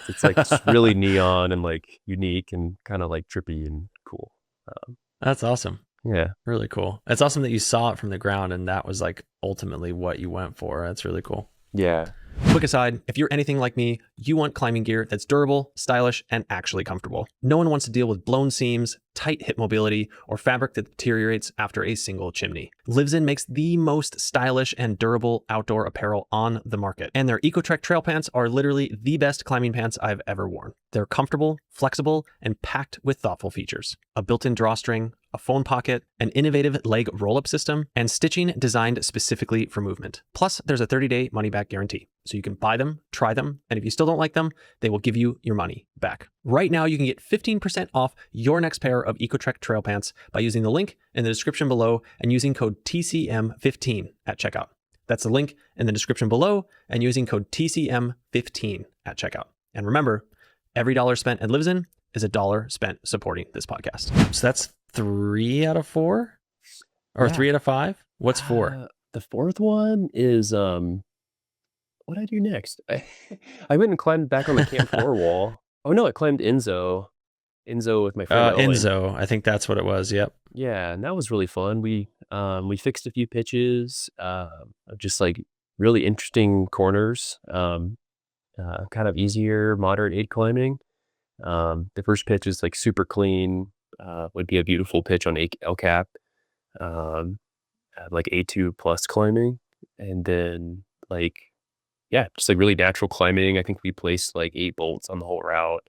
It's like just really neon and like unique and kind of like trippy and cool. Um, That's awesome. yeah, Really cool. It's awesome that you saw it from the ground and that was like ultimately what you went for. That's really cool. yeah, Quick aside, if you're anything like me, you want climbing gear that's durable, stylish, and actually comfortable. No one wants to deal with blown seams, tight hip mobility, or fabric that deteriorates after a single chimney. Livesin makes the most stylish and durable outdoor apparel on the market, and their EcoTrek trail pants are literally the best climbing pants I've ever worn. They're comfortable, flexible, and packed with thoughtful features. A built-in drawstring, a phone pocket, an innovative leg roll-up system, and stitching designed specifically for movement. Plus, there's a 30-day money-back guarantee. So you can buy them, try them, and if you still don't like them, they will give you your money back. Right now, you can get 15% off your next pair of EcoTrek trail pants by using the link in the description below and using code TCM15 at checkout. That's the link in the description below and using code TCM15 at checkout. And remember, every dollar spent at Livesin is a dollar spent supporting this podcast. So that's 3 out of 4 or yeah. 3 out of 5. What's 4? The fourth one is what did I do next? I went and climbed back on the Camp 4 wall. Oh no, I climbed Enzo with my friend Owen. Enzo. I think that's what it was. Yep. Yeah, and that was really fun. We fixed a few pitches, of just like really interesting corners, kind of easier, moderate aid climbing. The first pitch is like super clean, would be a beautiful pitch on El Cap, um, like A2 plus climbing. And then like, yeah, just like really natural climbing. I think we placed like 8 bolts on the whole route.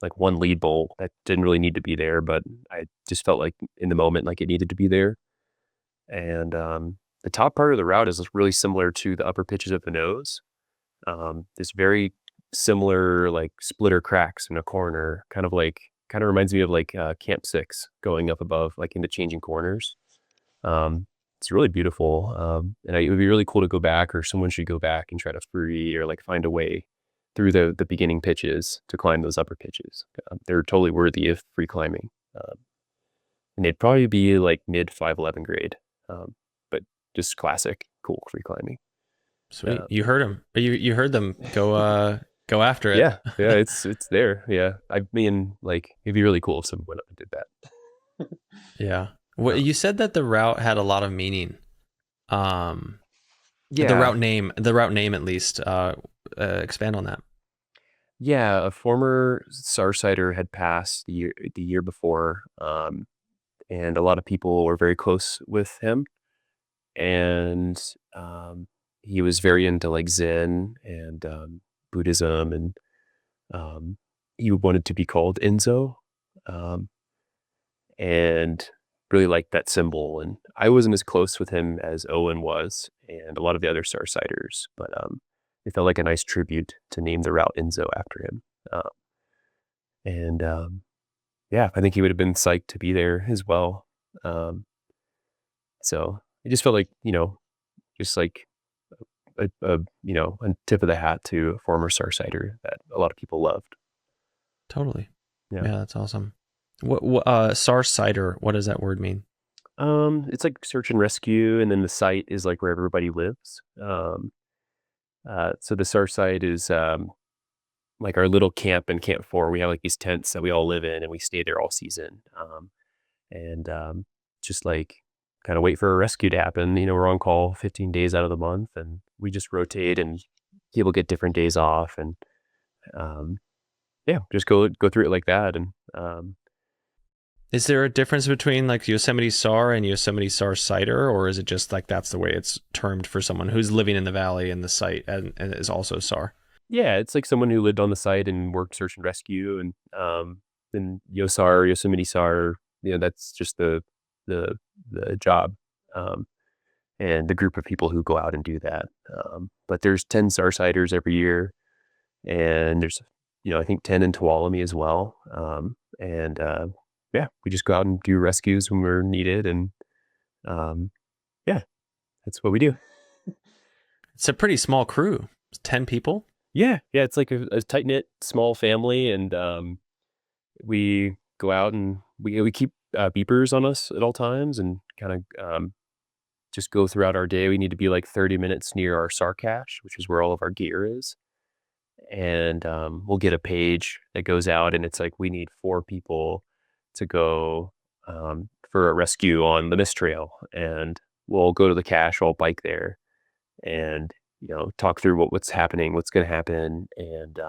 Like one lead bolt that didn't really need to be there, but I just felt like in the moment, like it needed to be there. And the top part of the route is really similar to the upper pitches of the nose. This very similar like splitter cracks in a corner, kind of reminds me of like Camp 6 going up above, like into changing corners. It's really beautiful. And it would be really cool to go back, or someone should go back and try to free or like find a way through the beginning pitches to climb those upper pitches. They're totally worthy of free climbing. And they'd probably be like mid 511 grade, but just classic, cool free climbing. Sweet. You heard him. You heard them go after it. Yeah, yeah, it's there. Yeah, I mean, like it'd be really cool if someone went up and did that. Yeah. Well, you said that the route had a lot of meaning. Yeah, The route name at least. Expand on that. yeah. A former Sarsighter had passed the year before, and a lot of people were very close with him, and he was very into like Zen and Buddhism, and he wanted to be called Enzo, um, and really liked that symbol. And I wasn't as close with him as Owen was, and a lot of the other Starsiders, but it felt like a nice tribute to name the route Enzo after him. Uh, and yeah, I think he would have been psyched to be there as well. Um, so it just felt like, just like a tip of the hat to a former Starsider that a lot of people loved. Totally. Yeah. Yeah, that's awesome. What Sarsighter, what does that word mean? It's like search and rescue, and then the site is like where everybody lives. So the SAR site is like our little camp in Camp 4. We have like these tents that we all live in, and we stay there all season. And just like kind of wait for a rescue to happen. We're on call 15 days out of the month, and we just rotate and people get different days off, and um, yeah, just go through it like that. And Is there a difference between like Yosemite SAR and Yosemite SAR cider, or is it just like that's the way it's termed for someone who's living in the valley and the site and is also SAR? yeah, it's like someone who lived on the site and worked search and rescue, and then YOSAR, Yosemite SAR, that's just the the job. Um, and the group of people who go out and do that. But there's 10 Starsiders every year, and there's, I think 10 in Tuolumne as well. And yeah, we just go out and do rescues when we're needed, and um, yeah, that's what we do. It's a pretty small crew. 10 people. Yeah, yeah, it's like a tight knit small family, and we go out and we keep beepers on us at all times, and kind of just go throughout our day. We need to be like 30 minutes near our SAR cache, which is where all of our gear is. And we'll get a page that goes out, and it's like we need 4 people to go for a rescue on the mist trail, and we'll go to the cache, all bike there, and talk through what's happening, what's going to happen, and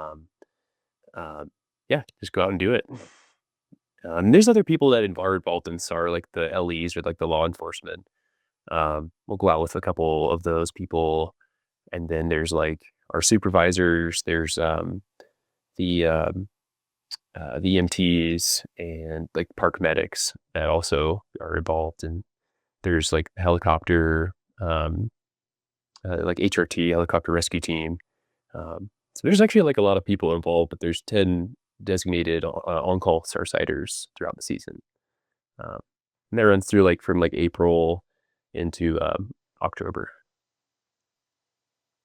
yeah, just go out and do it. There's other people that are involved in SAR, like the LEs or like the law enforcement. We'll go out with a couple of those people, and then there's like our supervisors. There's the the EMTs and like park medics that also are involved, and there's like helicopter, like HRT, helicopter rescue team. So there's actually like a lot of people involved, but there's 10 designated on-call starsiders throughout the season. Um, and that runs through like from like April into October.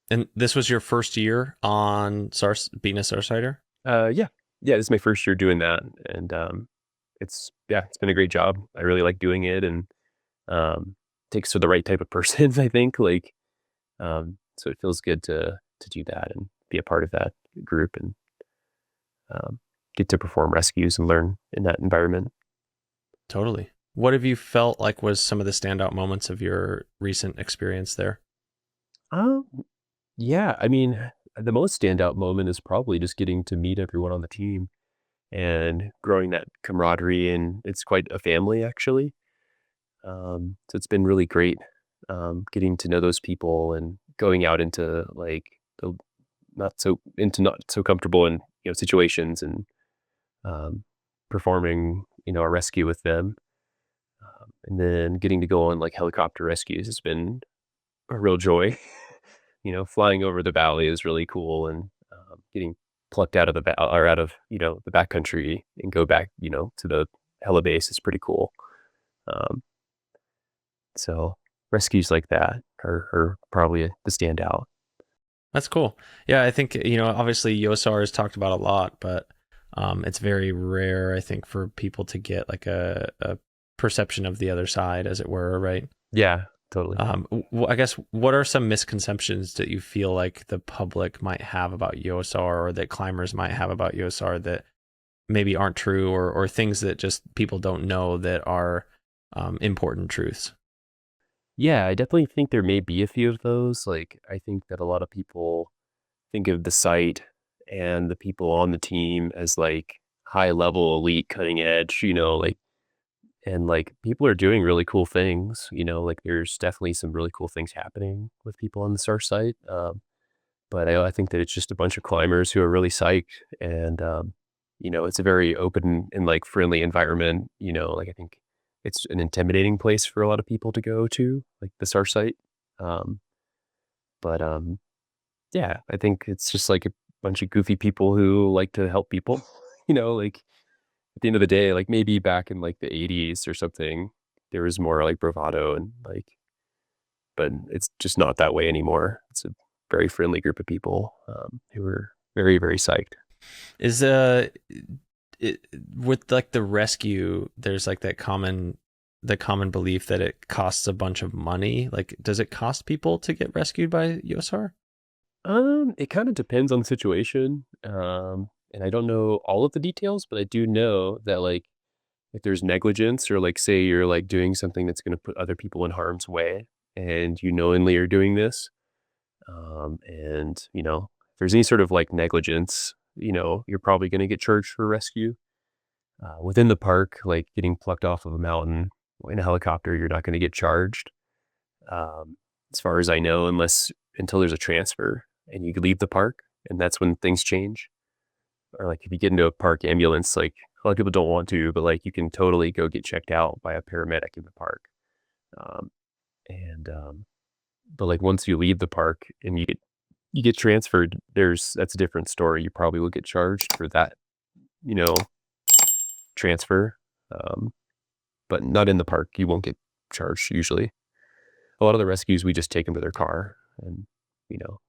And this was your first year on SAR, being a Starsider? Yeah, yeah. This is my first year doing that, and it's been a great job. I really like doing it, and takes for the right type of person. I think so it feels good to do that and be a part of that group, and um, get to perform rescues and learn in that environment. Totally. What have you felt like was some of the standout moments of your recent experience there? Um, yeah, I mean, the most standout moment is probably just getting to meet everyone on the team and growing that camaraderie, and it's quite a family actually. So it's been really great, getting to know those people and going out into like the not so comfortable in situations, and um, performing a rescue with them, and then getting to go on like helicopter rescues has been a real joy. Flying over the valley is really cool, and getting plucked out of or out of the backcountry and go back to the heli base is pretty cool. Um, so rescues like that are probably the standout. That's cool. Yeah, I think, obviously Yosar is talked about a lot, but it's very rare, I think, for people to get like a perception of the other side, as it were, right? Yeah, totally. I guess, what are some misconceptions that you feel like the public might have about Yosar, or that climbers might have about Yosar, that maybe aren't true, or things that just people don't know that are important truths? Yeah, I definitely think there may be a few of those. Like, I think that a lot of people think of the site and the people on the team as like high level, elite, cutting edge, like, and like people are doing really cool things, like there's definitely some really cool things happening with people on the SAR site. But I think that it's just a bunch of climbers who are really psyched, and it's a very open and like friendly environment. Like I think it's an intimidating place for a lot of people to go to, like the SAR site. Um, but yeah, I think it's just like a bunch of goofy people who like to help people. Like at the end of the day, like maybe back in like the 80s or something, there was more like bravado and like, but it's just not that way anymore. It's a very friendly group of people, who are very, very psyched. Is it, with like the rescue, there's like the common belief that it costs a bunch of money. Like, does it cost people to get rescued by Yosar? It kind of depends on the situation. And I don't know all of the details, but I do know that like if there's negligence, or like say you're like doing something that's going to put other people in harm's way, and you knowingly are doing this, And, if there's any sort of like negligence, you're probably going to get charged for rescue. Within the park, like getting plucked off of a mountain in a helicopter, you're not going to get charged. Um, as far as I know, until there's a transfer and you leave the park, and that's when things change. Or like if you get into a park ambulance, like a lot of people don't want to, but like you can totally go get checked out by a paramedic in the park. Um, and but like once you leave the park and you get transferred, that's a different story. You probably will get charged for that, you know, transfer. Um, but not in the park. You won't get charged usually. A lot of the rescues, we just take them to their car and, you know,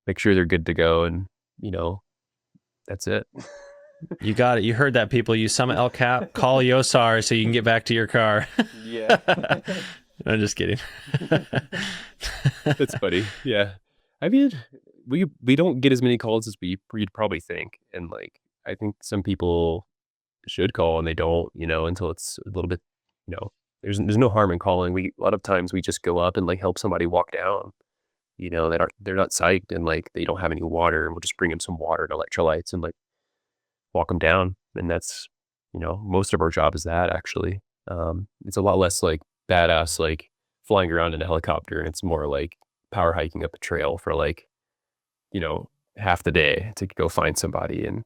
make sure they're good to go. And, you know, that's it. You got it. You heard that, people. You summit El Cap, call Yosar so you can get back to your car. Yeah. I'm just kidding. That's funny. Yeah. I mean, we don't get as many calls as you'd probably think. And like, I think some people should call and they don't, until it's a little bit, you know, there's no harm in calling. A lot of times we just go up and like help somebody walk down, they're not psyched and like they don't have any water, and we'll just bring them some water and electrolytes and like walk them down. And that's, most of our job is that actually. It's a lot less like badass, like flying around in a helicopter. And it's more like power hiking up a trail for like, half the day to go find somebody and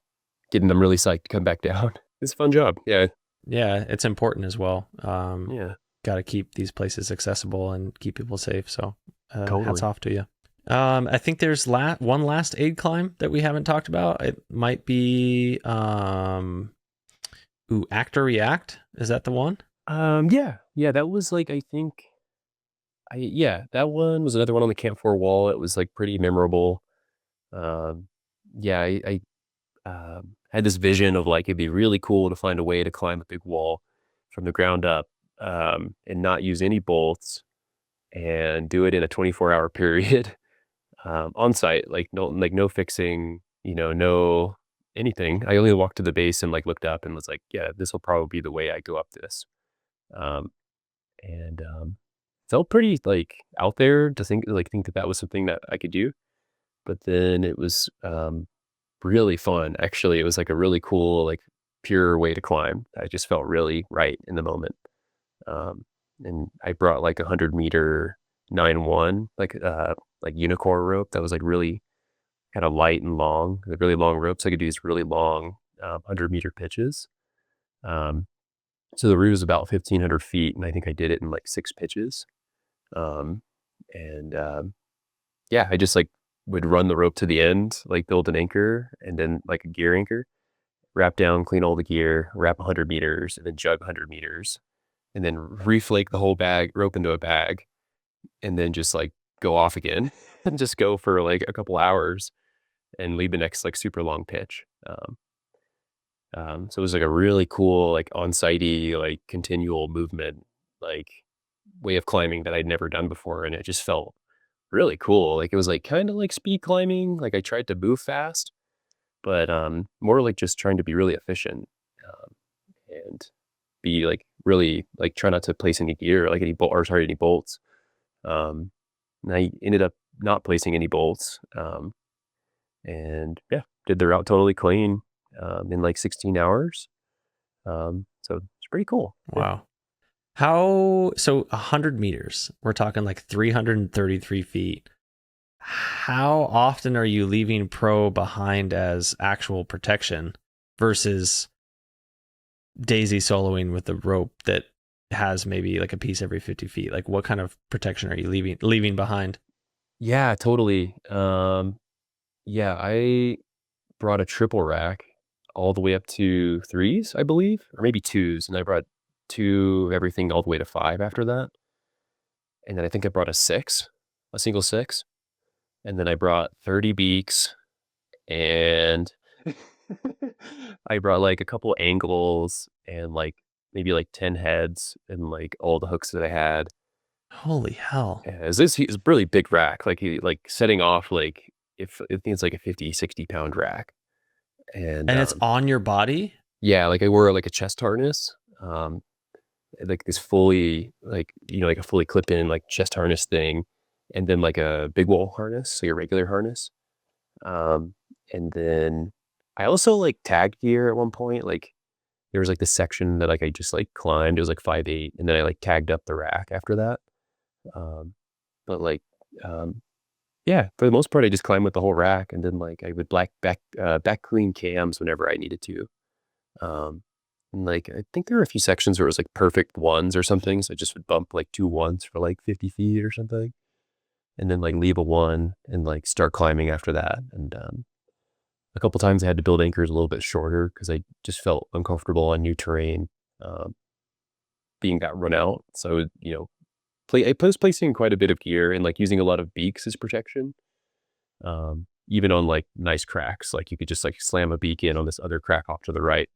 getting them really psyched to come back down. It's a fun job. Yeah. Yeah, it's important as well. Yeah. Got to keep these places accessible and keep people safe. So Totally. hats off to you. I think there's one last aid climb that we haven't talked about. It might be Act or React. Is that the one? Yeah. That was like, I think, that one was another one on the Camp 4 wall. It was like pretty memorable. Yeah, I had this vision of like, it'd be really cool to find a way to climb a big wall from the ground up, and not use any bolts and do it in a 24-hour period, on site, like no fixing, no anything. I only walked to the base and like looked up and was like, yeah, this will probably be the way I go up this. Um, and felt pretty like out there to think that was something that I could do. But then it was really fun. Actually, it was like a really cool, like pure way to climb. I just felt really right in the moment. And I brought like 100-meter 9-1, like unicorn rope that was like really kind of light and long, like really long ropes. I could do these really long 100-meter pitches. So the route was about 1,500 feet, and I think I did it in like 6 pitches. Um, and yeah, I just like would run the rope to the end, like build an anchor and then like a gear anchor, wrap down, clean all the gear, wrap 100 meters, and then jug 100 meters, and then reflake the whole rope into a bag, and then just like go off again and just go for like a couple hours and lead the next like super long pitch. So it was like a really cool, like on-sitey, like continual movement, like way of climbing that I'd never done before. And it just felt really cool. Like it was like kind of like speed climbing. Like I tried to move fast, but more like just trying to be really efficient, and be like really like try not to place any gear, like any bolts. And I ended up not placing any bolts. And yeah, did the route totally clean, in like 16 hours. So it's pretty cool. Wow. So 100 meters, we're talking like 333 feet. How often are you leaving pro behind as actual protection versus daisy soloing with the rope that has maybe like a piece every 50 feet? Like what kind of protection are you leaving behind? Yeah, totally. Yeah, I brought a triple rack all the way up to 3s, I believe, or maybe 2s, and I brought 2 of everything all the way to 5 after that. And then I think I brought a single 6, and then I brought 30 beaks, and I brought like a couple angles and like maybe like 10 heads and like all the hooks that I had. Holy hell. Yeah, he's a really big rack. Like he like setting off like if I think it's like a 50, 60-pound rack. And it's on your body? yeah, like I wore like a chest harness. Like this fully like like a fully clip in like chest harness thing. and then like a big wall harness, so your regular harness. Um, and then I also like tagged gear at one point. Like there was like this section that like I just like climbed. It was like 5'8", and then I like tagged up the rack after that. Um, but like um, yeah, for the most part, I just climbed with the whole rack, and then like I would back clean cams whenever I needed to. Um, and like I think there were a few sections where it was like perfect ones or something, so I just would bump like two ones for like 50 feet or something, and then like leave a one and like start climbing after that. And a couple times I had to build anchors a little bit shorter because I just felt uncomfortable on new terrain, um, being got run out. So I was placing quite a bit of gear and like using a lot of beaks as protection. Even on like nice cracks, like you could just like slam a beak in on this other crack off to the right,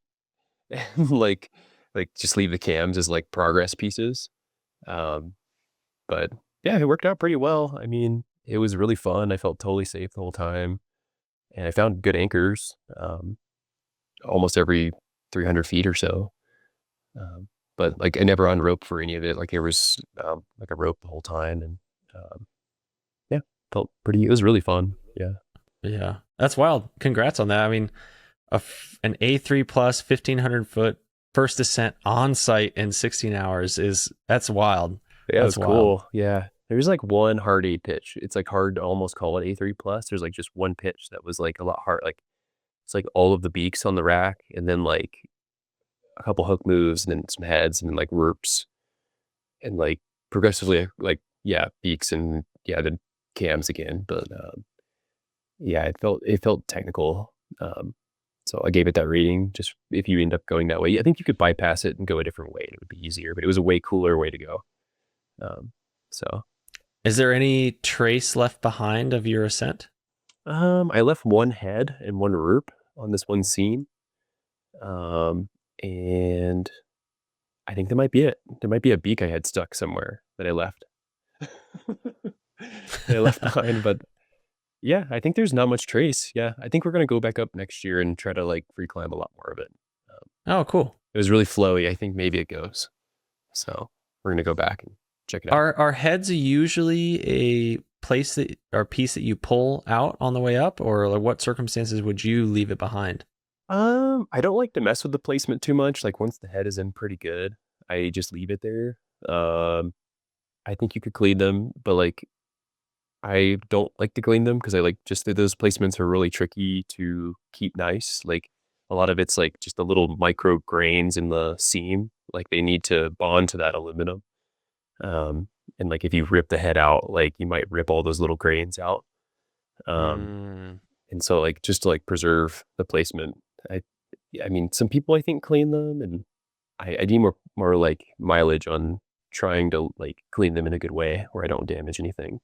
and like just leave the cams as like progress pieces. Um, but yeah, it worked out pretty well. I mean, it was really fun. I felt totally safe the whole time, and I found good anchors almost every 300 feet or so. Um, but like I never unroped for any of it. Like there was like a rope the whole time, and um, yeah, felt pretty. It was really fun. Yeah. Yeah, that's wild. Congrats on that. I mean, an A3 plus 1,500 foot first ascent on site in 16 hours that's wild. Yeah, it That's was wild. cool. Yeah. There's like one hard A pitch. It's like hard to almost call it A3 plus. There's like just one pitch that was like a lot hard. Like it's like all of the beaks on the rack, and then like a couple hook moves, and then some heads, and then like roops, and like progressively like yeah, beaks, and yeah, the cams again. But yeah, it felt technical. Um, so I gave it that rating. Just if you end up going that way, I think you could bypass it and go a different way. And it would be easier, but it was a way cooler way to go. Um, so Is there any trace left behind of your ascent? I left one head and one root on this one seam. Um, and I think that might be it. There might be a beak I had stuck somewhere that I left. That I left behind, but yeah, I think there's not much trace. Yeah, I think we're gonna go back up next year and try to like free climb a lot more of it. Oh, cool. It was really flowy. I think maybe it goes. So we're gonna go back and check it out. Are heads usually a place that or piece that you pull out on the way up, or like what circumstances would you leave it behind? I don't like to mess with the placement too much. Like once the head is in pretty good, I just leave it there. Um, I think you could clean them, but like I don't like to clean them because I like just that those placements are really tricky to keep nice. Like a lot of it's like just the little micro grains in the seam. Like they need to bond to that aluminum. Um, and like if you rip the head out, like you might rip all those little grains out. Um, Mm, and so like just to like preserve the placement, I I mean some people I think clean them, and I need more like mileage on trying to like clean them in a good way where I don't damage anything.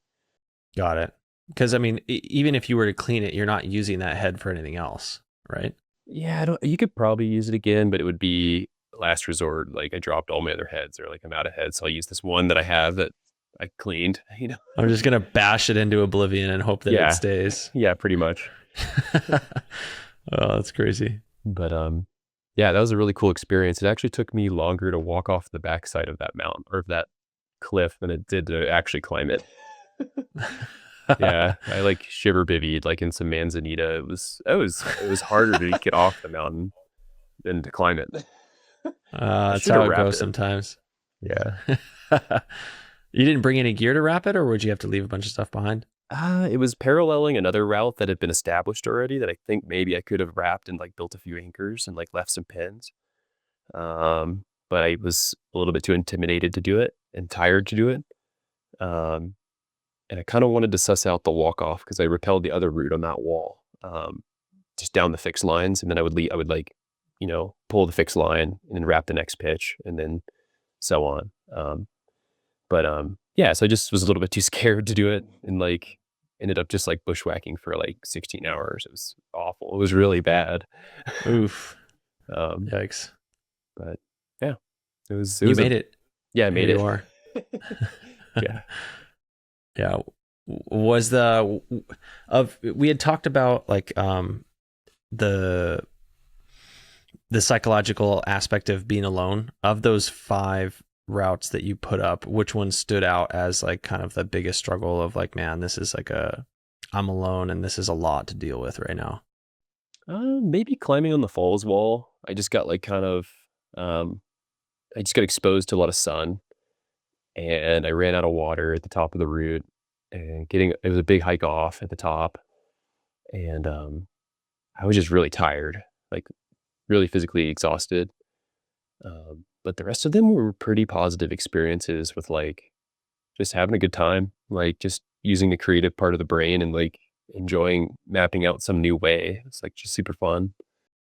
got it. Because I mean, even if you were to clean it, you're not using that head for anything else, right? Yeah, I don't, you could probably use it again, but it would be last resort. Like I dropped all my other heads, or like I'm out of heads, so I'll use this one that I have that I cleaned. I'm just gonna bash it into oblivion and hope that it Yeah, stays. yeah, pretty much. Oh, that's crazy. But yeah, that was a really cool experience. It actually took me longer to walk off the backside of that mountain or of that cliff than it did to actually climb it. Yeah, I like shiver bivvied like in some manzanita. It was harder to get off the mountain than to climb it. I That's should have how it wrapped goes it. sometimes. Yeah. You didn't bring any gear to wrap it, or would you have to leave a bunch of stuff behind? It was paralleling another route that had been established already that I think maybe I could have wrapped and like built a few anchors and like left some pins. But I was a little bit too intimidated to do it and tired to do it. Um, and I kind of wanted to suss out the walk off because I repelled the other route on that wall, just down the fixed lines, and then I would like, pull the fixed line and then wrap the next pitch and then so on. But yeah, so I just was a little bit too scared to do it, and like ended up just like bushwhacking for like 16 hours. It was awful. It was really bad. Oof. Um, Yikes. but yeah, it You was a made it. yeah, I Here made you it. are. Yeah. Yeah. Was the of we had talked about like the the psychological aspect of being alone. Of those five routes that you put up, which one stood out as like kind of the biggest struggle of like, man, this is like I'm alone and this is a lot to deal with right now? Maybe climbing on the falls wall. I just got like kind of, um, I just got exposed to a lot of sun, and I ran out of water at the top of the route, and it was a big hike off at the top, and I was just really tired, like really physically exhausted. But the rest of them were pretty positive experiences with like just having a good time, like just using the creative part of the brain and like enjoying mapping out some new way. It's like just super fun.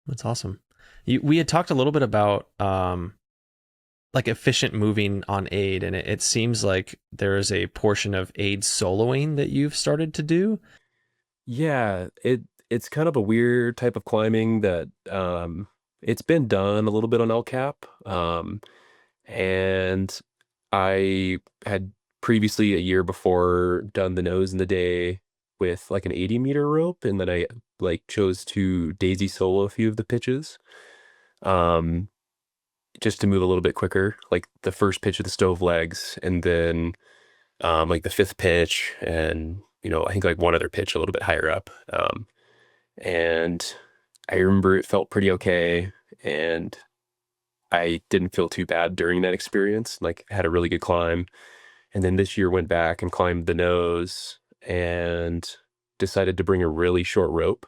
That's awesome. We had talked a little bit about like efficient moving on aid, and it seems like there is a portion of aid soloing that you've started to do. Yeah, it's kind of a weird type of climbing that it's been done a little bit on El Cap. And I had previously a year before done the nose in the day with like an 80-meter rope, and then I like chose to daisy solo a few of the pitches. Um just to move a little bit quicker, like the first pitch of the stove legs, and then like the fifth pitch, and I think like one other pitch a little bit higher up. And I remember it felt pretty okay, and I didn't feel too bad during that experience. Like I had a really good climb. And then this year went back and climbed the nose and decided to bring a really short rope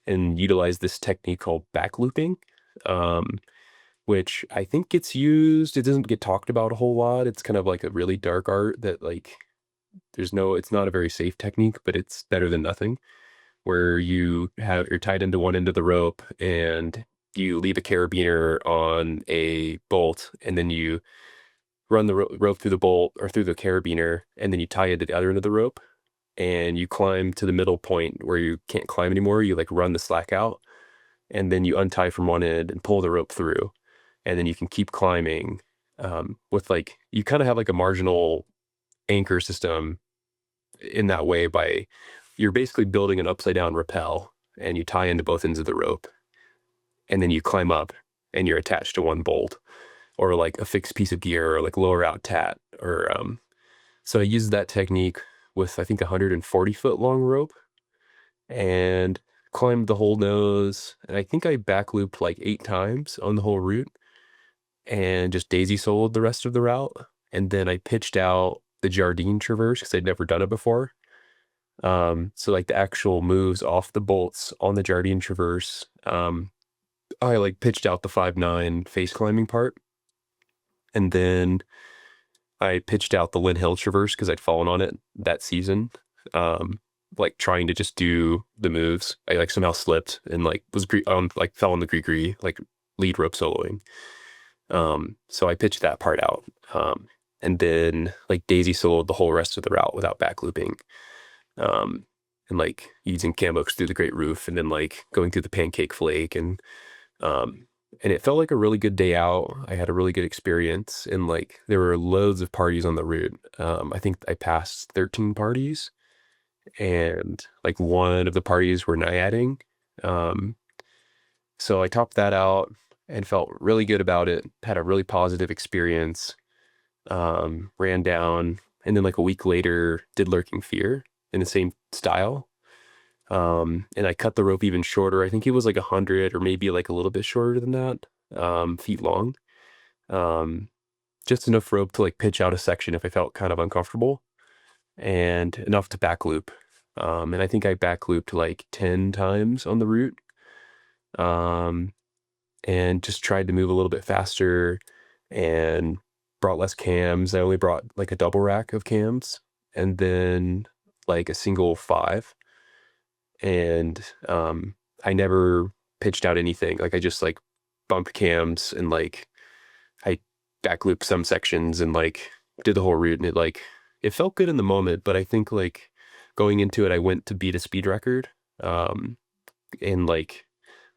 and utilize this technique called back looping, um, which I think gets used. It doesn't get talked about a whole lot. It's kind of like a really dark art that like it's not a very safe technique, but it's better than nothing. Where you're tied into one end of the rope and you leave a carabiner on a bolt, and then you run the rope through the bolt or through the carabiner, and then you tie it to the other end of the rope, and you climb to the middle point where you can't climb anymore. You like run the slack out, and then you untie from one end and pull the rope through, and then you can keep climbing, with like you kind of have like a marginal anchor system in that way. By You're basically building an upside down rappel, and you tie into both ends of the rope, and then you climb up, and you're attached to one bolt or like a fixed piece of gear or like lower out tat or so I used that technique with I think 140-foot long rope and climbed the whole nose, and I think I back looped like 8 times on the whole route and just daisy soloed the rest of the route. And then I pitched out the Jardine Traverse because I'd never done it before. So like the actual moves off the bolts on the Jardine Traverse, I like pitched out the 5-9 face climbing part, and then I pitched out the Lynn Hill Traverse because I'd fallen on it that season. Like trying to just do the moves. I like somehow slipped and like like fell on the gree like lead rope soloing. So I pitched that part out. And then like daisy soloed the whole rest of the route without back looping. And like using cam hooks through the Great Roof, and then like going through the Pancake Flake, um and it felt like a really good day out. I had a really good experience, and like there were loads of parties on the route. I think I passed 13 parties, and like one of the parties were naiading. Um, so I topped that out and felt really good about it. Had a really positive experience. Ran down, and then like a week later did Lurking Fear in the same style. And I cut the rope even shorter. I think it was like 100 or maybe like a little bit shorter than that, feet long. Um, just enough rope to like pitch out a section if I felt kind of uncomfortable, and enough to back loop. And I think I back looped like 10 times on the route. Um, and just tried to move a little bit faster and brought less cams. I only brought like a double rack of cams, and then like a single 5. And I never pitched out anything. Like I just like bumped cams, and like I back looped some sections and like did the whole route, and it felt good in the moment. But I think like going into it, I went to beat a speed record, um, and like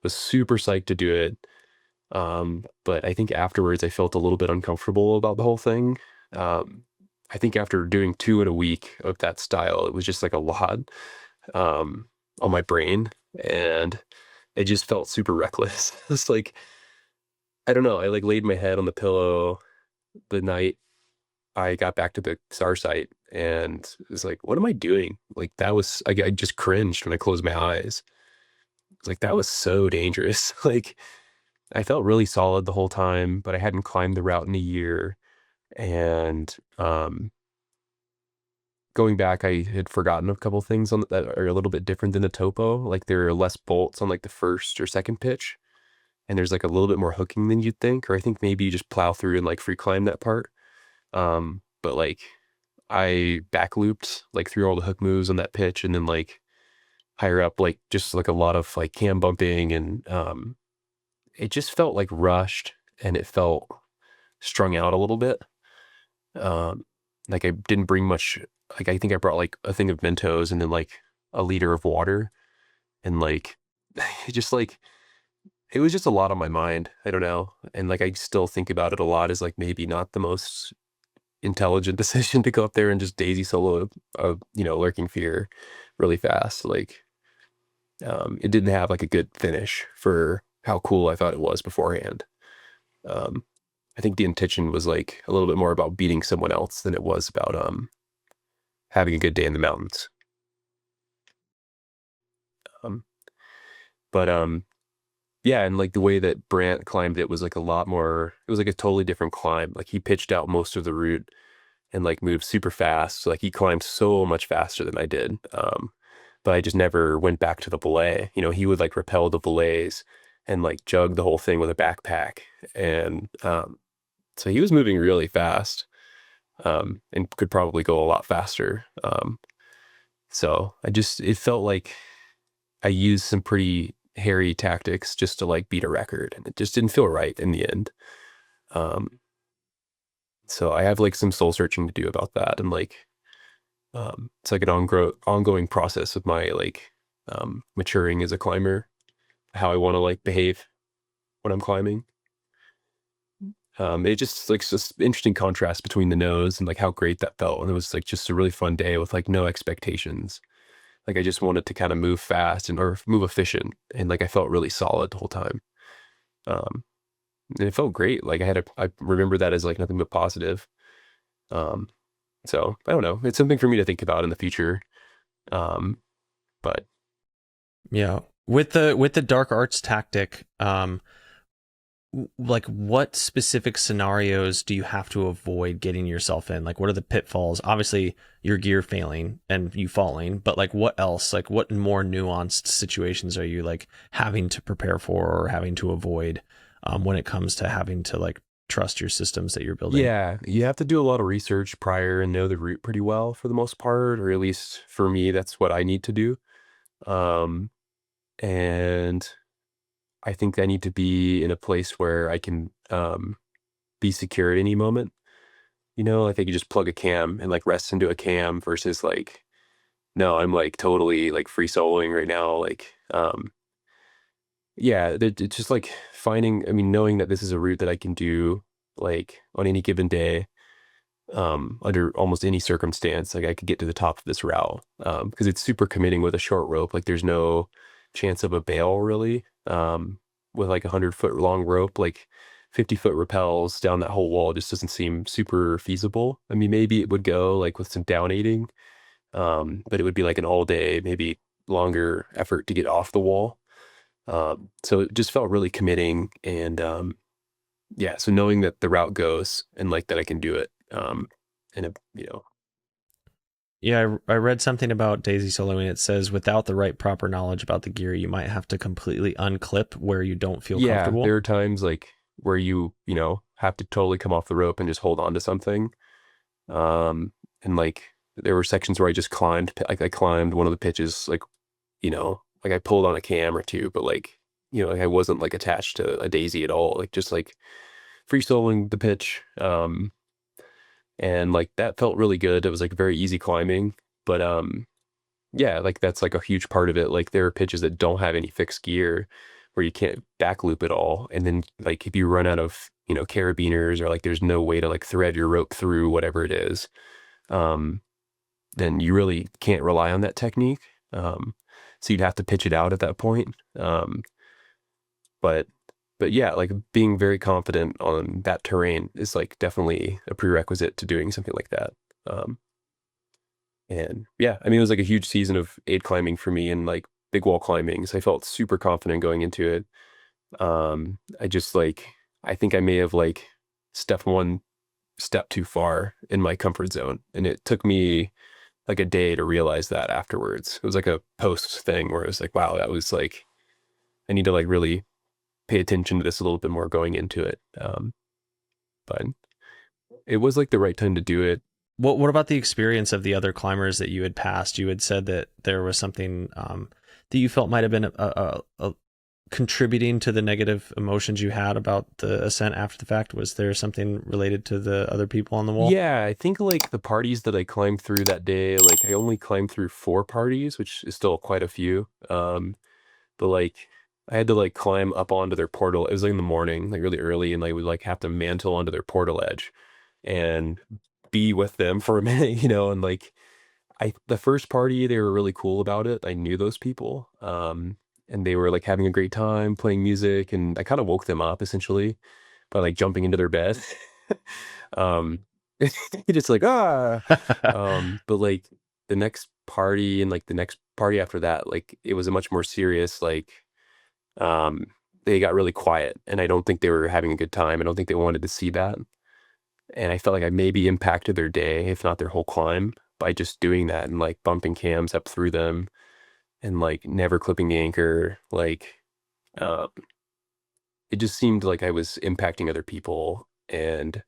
was super psyched to do it. But I think afterwards I felt a little bit uncomfortable about the whole thing. Um, I think after doing 2 in a week of that style, it was just like a lot, um, on my brain, and it just felt super reckless. It's like, I don't know. I like laid my head on the pillow, the night I got back to the SAR site and was like, what am I doing? Like that was, I just cringed when I closed my eyes. It's like, that was so dangerous. Like I felt really solid the whole time, but I hadn't climbed the route in a year. And, going back, I had forgotten a couple things on that are a little bit different than the topo. Like there are less bolts on like the first or second pitch, and there's like a little bit more hooking than you'd think. Or I think maybe you just plow through and like free climb that part. But like I back looped like through all the hook moves on that pitch, and then like higher up, like just like a lot of like cam bumping, and it just felt like rushed, and it felt strung out a little bit. Um, like I didn't bring much. Like I think I brought like a thing of Mentos and then like a liter of water, and like it just like it was just a lot on my mind. I don't know, and like I still think about it a lot as like maybe not the most intelligent decision to go up there and just daisy solo lurking fear really fast. Like it didn't have like a good finish for how cool I thought it was beforehand. Um, I think the intention was like a little bit more about beating someone else than it was about having a good day in the mountains. Um, but yeah, and like the way that Brant climbed it was like a lot more. It was like a totally different climb. Like he pitched out most of the route and like moved super fast. So, like he climbed so much faster than I did. But I just never went back to the belay. You know, he would like rappel the belays and like jug the whole thing with a backpack, and so he was moving really fast, and could probably go a lot faster. So I just it felt like I used some pretty hairy tactics just to like beat a record, and it just didn't feel right in the end. Um, so I have like some soul searching to do about that, and like it's like an ongoing process of my like maturing as a climber, how I want to like behave when I'm climbing. It just like this interesting contrast between the nose and like how great that felt, and it was like just a really fun day with like no expectations. Like I just wanted to kind of move fast and or move efficient, and like I felt really solid the whole time. Um, and it felt great. Like I remember that as like nothing but positive. Um, so I don't know. It's something for me to think about in the future. Um, but Yeah. With the dark arts tactic, like what specific scenarios do you have to avoid getting yourself in? Like what are the pitfalls? Obviously your gear failing and you falling, but like what else? Like what more nuanced situations are you like having to prepare for or having to avoid when it comes to having to like trust your systems that you're building? yeah, you have to do a lot of research prior and know the route pretty well for the most part, or at least for me, that's what I need to do. Um, and I think I need to be in a place where I can be secure at any moment. You know, like I could just plug a cam and like rest into a cam versus like, no, I'm like totally like free soloing right now. Like, yeah, it's just like finding, I mean, knowing that this is a route that I can do like on any given day, under almost any circumstance. Like I could get to the top of this route, because it's super committing with a short rope. Like there's no chance of a bail really, with like 100-foot long rope. Like 50-foot rappels down that whole wall just doesn't seem super feasible. I mean, maybe it would go like with some down aiding, but it would be like an all day, maybe longer effort to get off the wall. So it just felt really committing, and yeah, so knowing that the route goes and like that I can do it, and Yeah, I read something about Daisy soloing. It says without the right proper knowledge about the gear, you might have to completely unclip where you don't feel yeah, there comfortable. are times like where you have to totally come off the rope and just hold on to something. And like there were sections where I just climbed, like I climbed one of the pitches, like I pulled on a cam or two, but like, like I wasn't like attached to a daisy at all, like just like free soloing the pitch. And like that felt really good. It was like very easy climbing, but yeah, like that's like a huge part of it. Like there are pitches that don't have any fixed gear where you can't back loop at all. And then like if you run out of, carabiners, or like there's no way to like thread your rope through whatever it is, um, then you really can't rely on that technique. So you'd have to pitch it out at that point. But but yeah, like being very confident on that terrain is like definitely a prerequisite to doing something like that. Um, and yeah, I mean, it was like a huge season of aid climbing for me and like big wall climbing. So I felt super confident going into it. I just like, I think I may have like stepped one step too far in my comfort zone. And it took me like a day to realize that afterwards. It was like a post thing where it was like, wow, that was like, I need to like really pay attention to this a little bit more going into it. But it was like the right time to do it. What about the experience of the other climbers that you had passed? You had said that there was something that you felt might have been a contributing to the negative emotions you had about the ascent after the fact. Was there something related to the other people on the wall? Yeah, I think like the parties that I climbed through that day, like I only climbed through 4 parties, which is still quite a few. But like I had to like climb up onto their portal. It was like in the morning, like really early, and like would like have to mantle onto their portal edge and be with them for a minute, and like the first party, they were really cool about it. I knew those people. And they were like having a great time playing music, and I kind of woke them up essentially by like jumping into their bed. um just like but like the next party and like the next party after that, like it was a much more serious, like um they got really quiet, and I don't think they were having a good time. I don't think they wanted to see that. And I felt like I maybe impacted their day, if not their whole climb, by just doing that and like bumping cams up through them and like never clipping the anchor. Like, uh, it just seemed like I was impacting other people and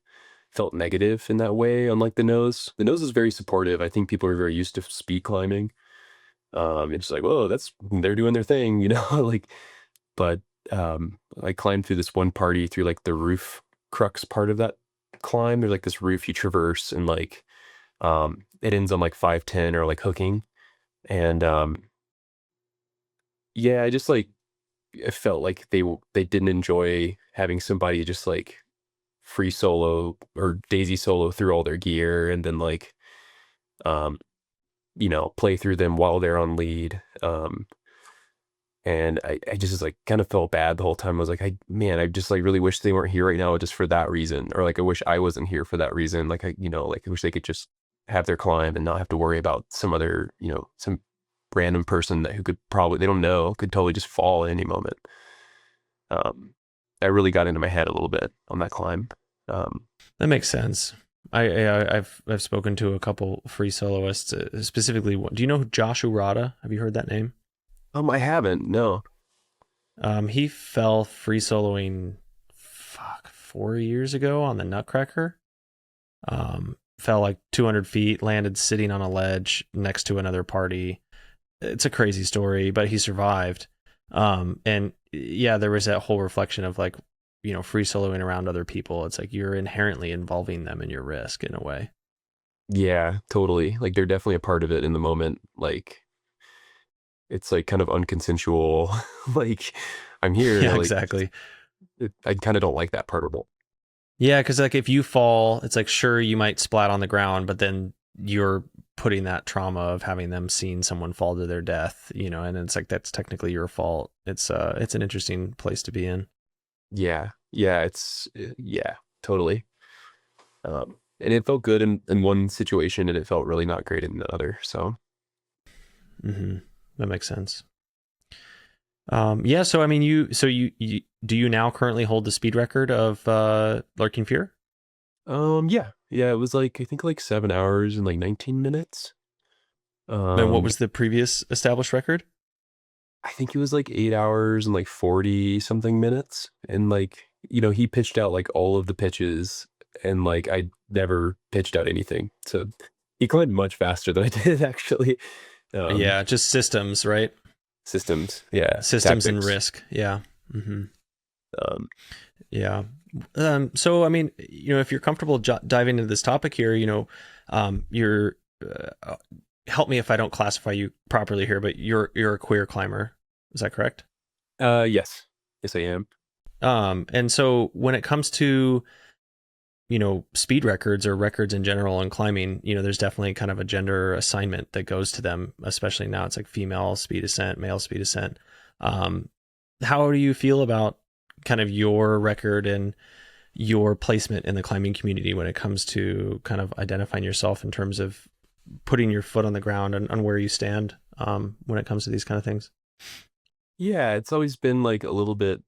felt negative in that way. Unlike the nose, the nose is very supportive. I think people are very used to speed climbing. It's like, whoa, they're doing their thing, like, but I climbed through this one party through like the roof crux part of that climb. There's like this roof you traverse, and like it ends on like 510 or like hooking. And yeah, I just like I felt like they didn't enjoy having somebody just like free solo or daisy solo through all their gear, and then like um play through them while they're on lead. And I just like kind of felt bad the whole time. I was like, I just like really wish they weren't here right now just for that reason. Or like I wish I wasn't here for that reason. Like like I wish they could just have their climb and not have to worry about some other, some random person who could probably, they don't know, could totally just fall at any moment. Um I really got into my head a little bit on that climb. Um That makes sense. I've spoken to a couple free soloists, specifically. Do you know Josh Urata? Have you heard that name? I haven't, no. He fell free soloing, 4 years ago on the Nutcracker. Fell like 200 feet, landed sitting on a ledge next to another party. It's a crazy story, but he survived. And yeah, there was that whole reflection of like, free soloing around other people. It's like you're inherently involving them in your risk in a way. Yeah, totally. Like they're definitely a part of it in the moment. Like it's like kind of unconsensual. Like I'm here, Yeah, like exactly. I kind of don't like that part of it. Yeah, because like if you fall, it's like sure you might splat on the ground, but then you're putting that trauma of having them seeing someone fall to their death, and it's like that's technically your fault. It's an interesting place to be in. Yeah. Yeah, yeah, totally. And it felt good in one situation, and it felt really not great in another. So Hmm. That makes sense. Yeah. So I mean, you do you now currently hold the speed record of Lurking Fear? yeah. Yeah, it was like I think like 7 hours and like 19 minutes. And what Um was the previous established record? I think it was like 8 hours and like 40 something minutes. And like, he pitched out like all of the pitches, and like I never pitched out anything. So he climbed much faster than I did actually. Um, Yeah, just systems, right? Systems, yeah, Systems and tactics. risk. Yeah. Hmm. Um, Yeah. So, I mean, if you're comfortable diving into this topic here, you're, help me if I don't classify you properly here, but you're a queer climber. Is that correct? yes, yes, I am. And so when it comes to, speed records or records in general in climbing, there's definitely kind of a gender assignment that goes to them, especially now it's like female speed ascent, male speed ascent. How do you feel about kind of your record and your placement in the climbing community when it comes to kind of identifying yourself in terms of putting your foot on the ground on where you stand when it comes to these kind of things? Yeah, it's always been like a little bit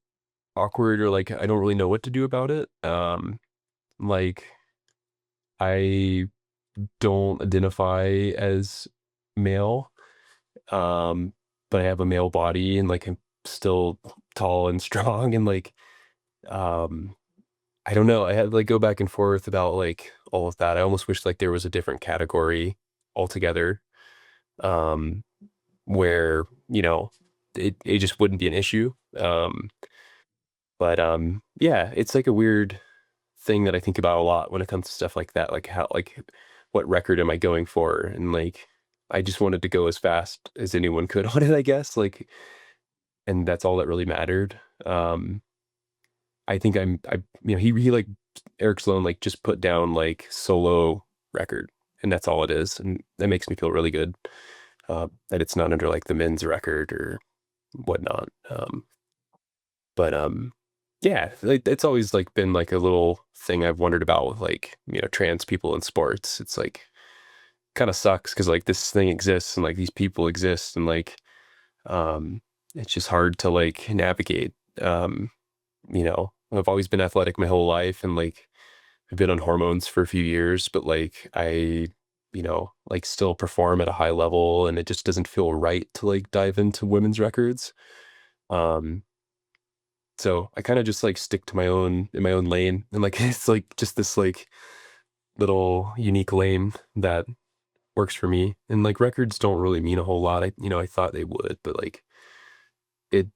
awkward, or like I don't really know what to do about it. Like I don't identify as male, um, but I have a male body, and like I'm still tall and strong, and like um I don't know. I had like go back and forth about like all of that. I almost wish like there was a different category altogether, um, where, it just wouldn't be an issue. But yeah, it's like a weird thing that I think about a lot when it comes to stuff like that. Like how, like, what record am I going for? And like, I just wanted to go as fast as anyone could on it, I guess. Like, and that's all that really mattered. I think he like Eric Sloan like just put down like solo record, and that's all it is, and that makes me feel really good, that it's not under like the men's record or whatnot. But yeah, like, it's always like been like a little thing I've wondered about with like trans people in sports. It's like kind of sucks because like this thing exists and like these people exist, and like um, it's just hard to like navigate. I've always been athletic my whole life, and like I've been on hormones for a few years, but like like still perform at a high level, and it just doesn't feel right to like dive into women's records. Um, so I kind of just like stick to my own lane, and like it's like just this like little unique lane that works for me. And like records don't really mean a whole lot. I thought they would, but like it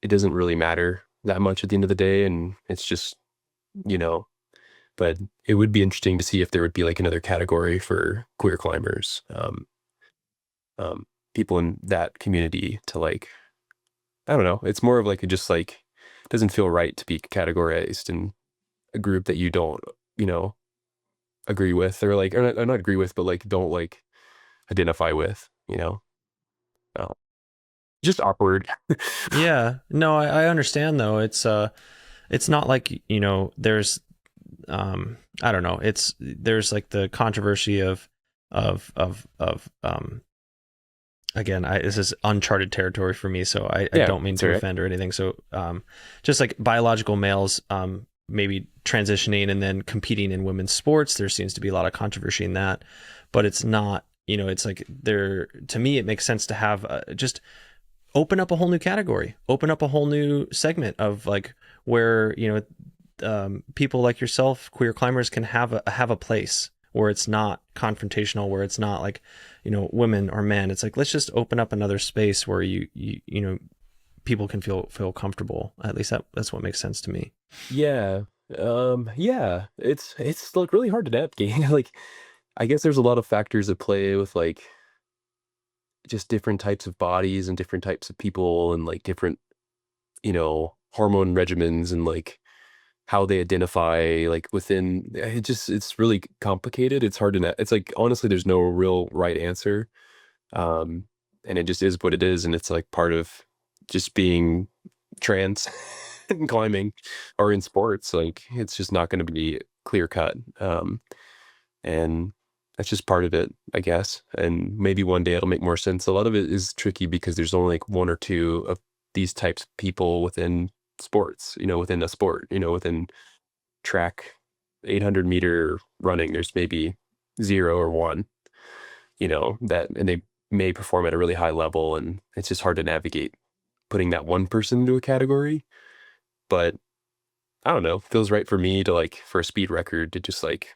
it doesn't really matter that much at the end of the day, and it's just you know but it would be interesting to see if there would be like another category for queer climbers, um, people in that community to like, I don't know. It's more of like, it just like, doesn't feel right to be categorized in a group that you don't, you know, agree with, or like, or not agree with, but like, don't like identify with, uh, just awkward. Yeah, no, I understand though. It's not like, there's I don't know. There's like the controversy of again, this is uncharted territory for me, so I Yeah, don't mean it's to all right. offend or anything. So just like biological males maybe transitioning and then competing in women's sports, there seems to be a lot of controversy in that, but it's not, it's like there, to me it makes sense to have just open up a whole new category, open up a whole new segment of like where people like yourself, queer climbers, can have a place where it's not confrontational, where it's not like women or men. It's like let's just open up another space where people can feel comfortable. At least that's what makes sense to me. Yeah. Yeah, it's like really hard to navigate. Like, I guess there's a lot of factors at play with like just different types of bodies and different types of people, and like different, hormone regimens, and like how they identify like within it's really complicated. It's hard to it's like honestly there's no real right answer. Um and it just is what it is, and it's like part of just being trans and climbing or in sports. Like it's just not going to be clear cut. And that's just part of it, I guess. And maybe one day it'll make more sense. A lot of it is tricky because there's only like one or two of these types of people within sports, within a sport, within track 800-meter running, there's maybe zero or one, that, and they may perform at a really high level, and it's just hard to navigate putting that one person into a category. But I don't know, feels right for me to like, for a speed record, to just like,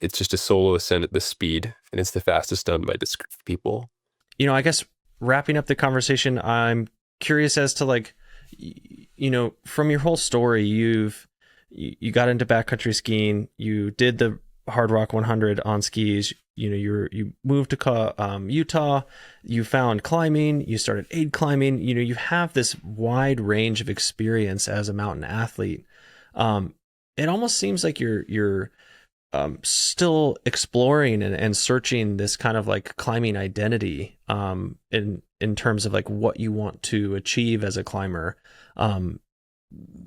it's just a solo ascent at this speed, and it's the fastest done by this group of people. I guess wrapping up the conversation, I'm curious as to like, from your whole story, you got into backcountry skiing, you did the Hardrock 100 on skis, you moved to Utah, you found climbing, you started aid climbing, you have this wide range of experience as a mountain athlete. It almost seems like you're still exploring and searching this kind of like climbing identity in terms of like what you want to achieve as a climber.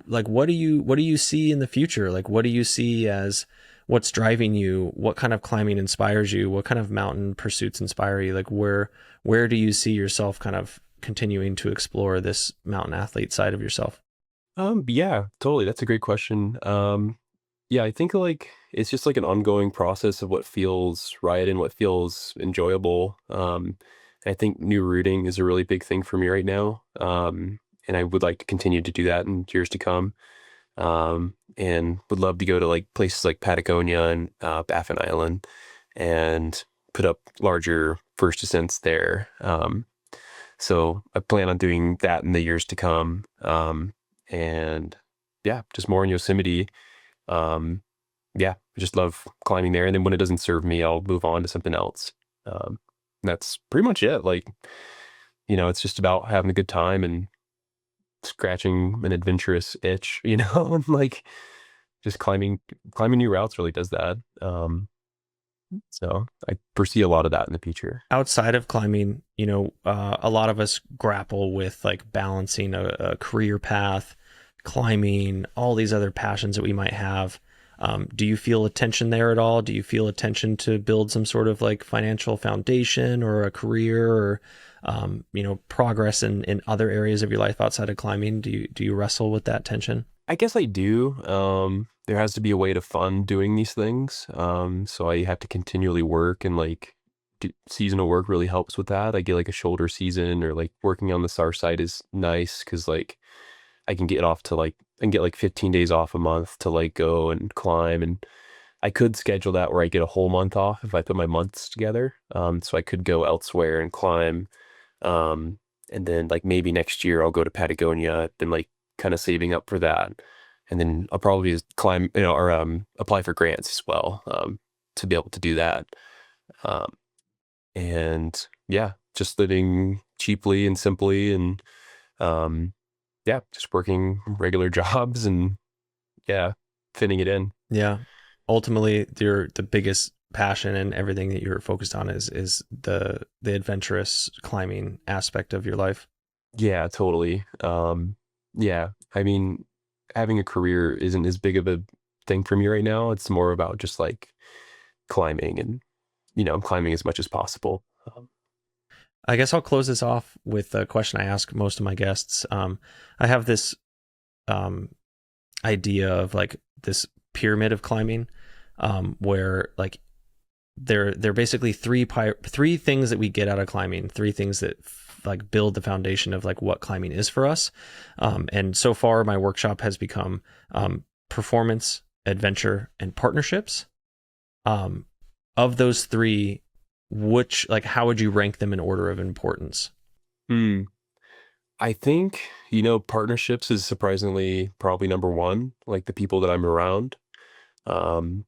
like what do you see in the future? Like what do you see as what's driving you? What kind of climbing inspires you? What kind of mountain pursuits inspire you? Like where do you see yourself kind of continuing to explore this mountain athlete side of yourself? Yeah, totally. That's a great question. Yeah, I think like it's just like an ongoing process of what feels right and what feels enjoyable. I think new routing is a really big thing for me right now. And I would like to continue to do that in years to come. And would love to go to like places like Patagonia and Baffin Island and put up larger first ascents there. So I plan on doing that in the years to come. And yeah, just more in Yosemite. Um, yeah, I just love climbing there. And then when it doesn't serve me, I'll move on to something else. That's pretty much it. Like, it's just about having a good time and scratching an adventurous itch, and like just climbing new routes really does that. So I foresee a lot of that in the future. Outside of climbing, a lot of us grapple with like balancing a career path, climbing, all these other passions that we might have. Do you feel a tension there at all? Do you feel a tension to build some sort of like financial foundation or a career or, progress in other areas of your life outside of climbing? Do you wrestle with that tension? I guess I do. There has to be a way to fund doing these things. So I have to continually work and like seasonal work really helps with that. I get like a shoulder season or like working on the SAR side is nice because like I can get off to like and get like 15 days off a month to like go and climb. And I could schedule that where I get a whole month off if I put my months together. So I could go elsewhere and climb. Um, and then like maybe next year I'll go to Patagonia, then like kind of saving up for that. And then I'll probably just climb, or apply for grants as well, to be able to do that. Um, and yeah, just living cheaply and simply and um, yeah, just working regular jobs and yeah, fitting it in. Yeah. Ultimately, the biggest passion and everything that you're focused on is the adventurous climbing aspect of your life. Yeah, totally. Yeah, I mean, having a career isn't as big of a thing for me right now. It's more about just like climbing and, climbing as much as possible. I guess I'll close this off with a question I ask most of my guests. I have this um, idea of like this pyramid of climbing, where like they're basically three things that we get out of climbing, three things that like build the foundation of like what climbing is for us. And so far, my workshop has become performance, adventure, and partnerships. Of those three, how would you rank them in order of importance? Hmm. I think, partnerships is surprisingly probably number one, like the people that I'm around. Um,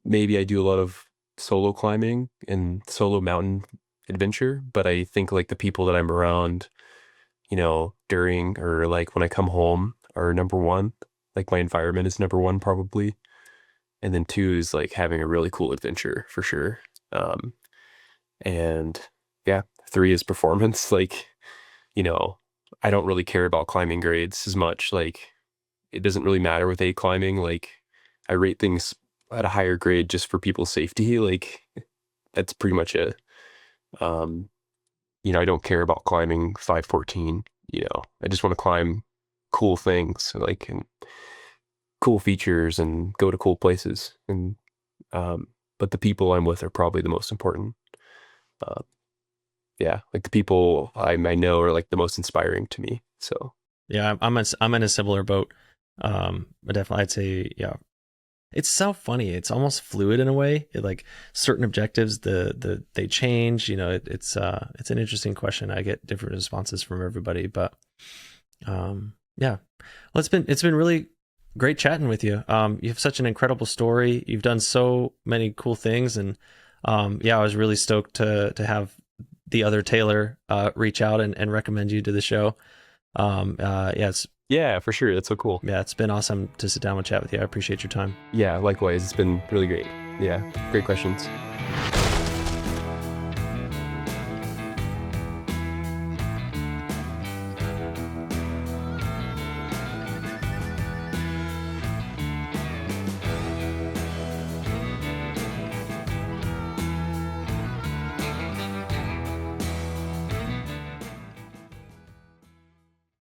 Maybe I do a lot of solo climbing and solo mountain adventure, but I think like the people that I'm around, during or like when I come home are number one. Like my environment is number one probably. And then two is like having a really cool adventure for sure. Um, and yeah, three is performance. Like, you know, I don't really care about climbing grades as much. Like it doesn't really matter with A climbing. Like I rate things at a higher grade just for people's safety. Like that's pretty much it. Um, I don't care about climbing 514, I just want to climb cool things like and cool features and go to cool places. And, but the people I'm with are probably the most important. Uh, yeah. Like the people I know are like the most inspiring to me. So Yeah, I'm in a similar boat. But definitely, I'd say yeah. It's so funny. It's almost fluid in a way. Like certain objectives, they change. It's an interesting question. I get different responses from everybody, but yeah. Well, it's been really great chatting with you. You have such an incredible story. You've done so many cool things, and yeah, I was really stoked to have the other Taylor reach out and recommend you to the show. Yeah, yeah, for sure. That's so cool. yeah, it's been awesome to sit down and chat with you. I appreciate your time. Yeah, likewise. It's been really great. Yeah, great questions.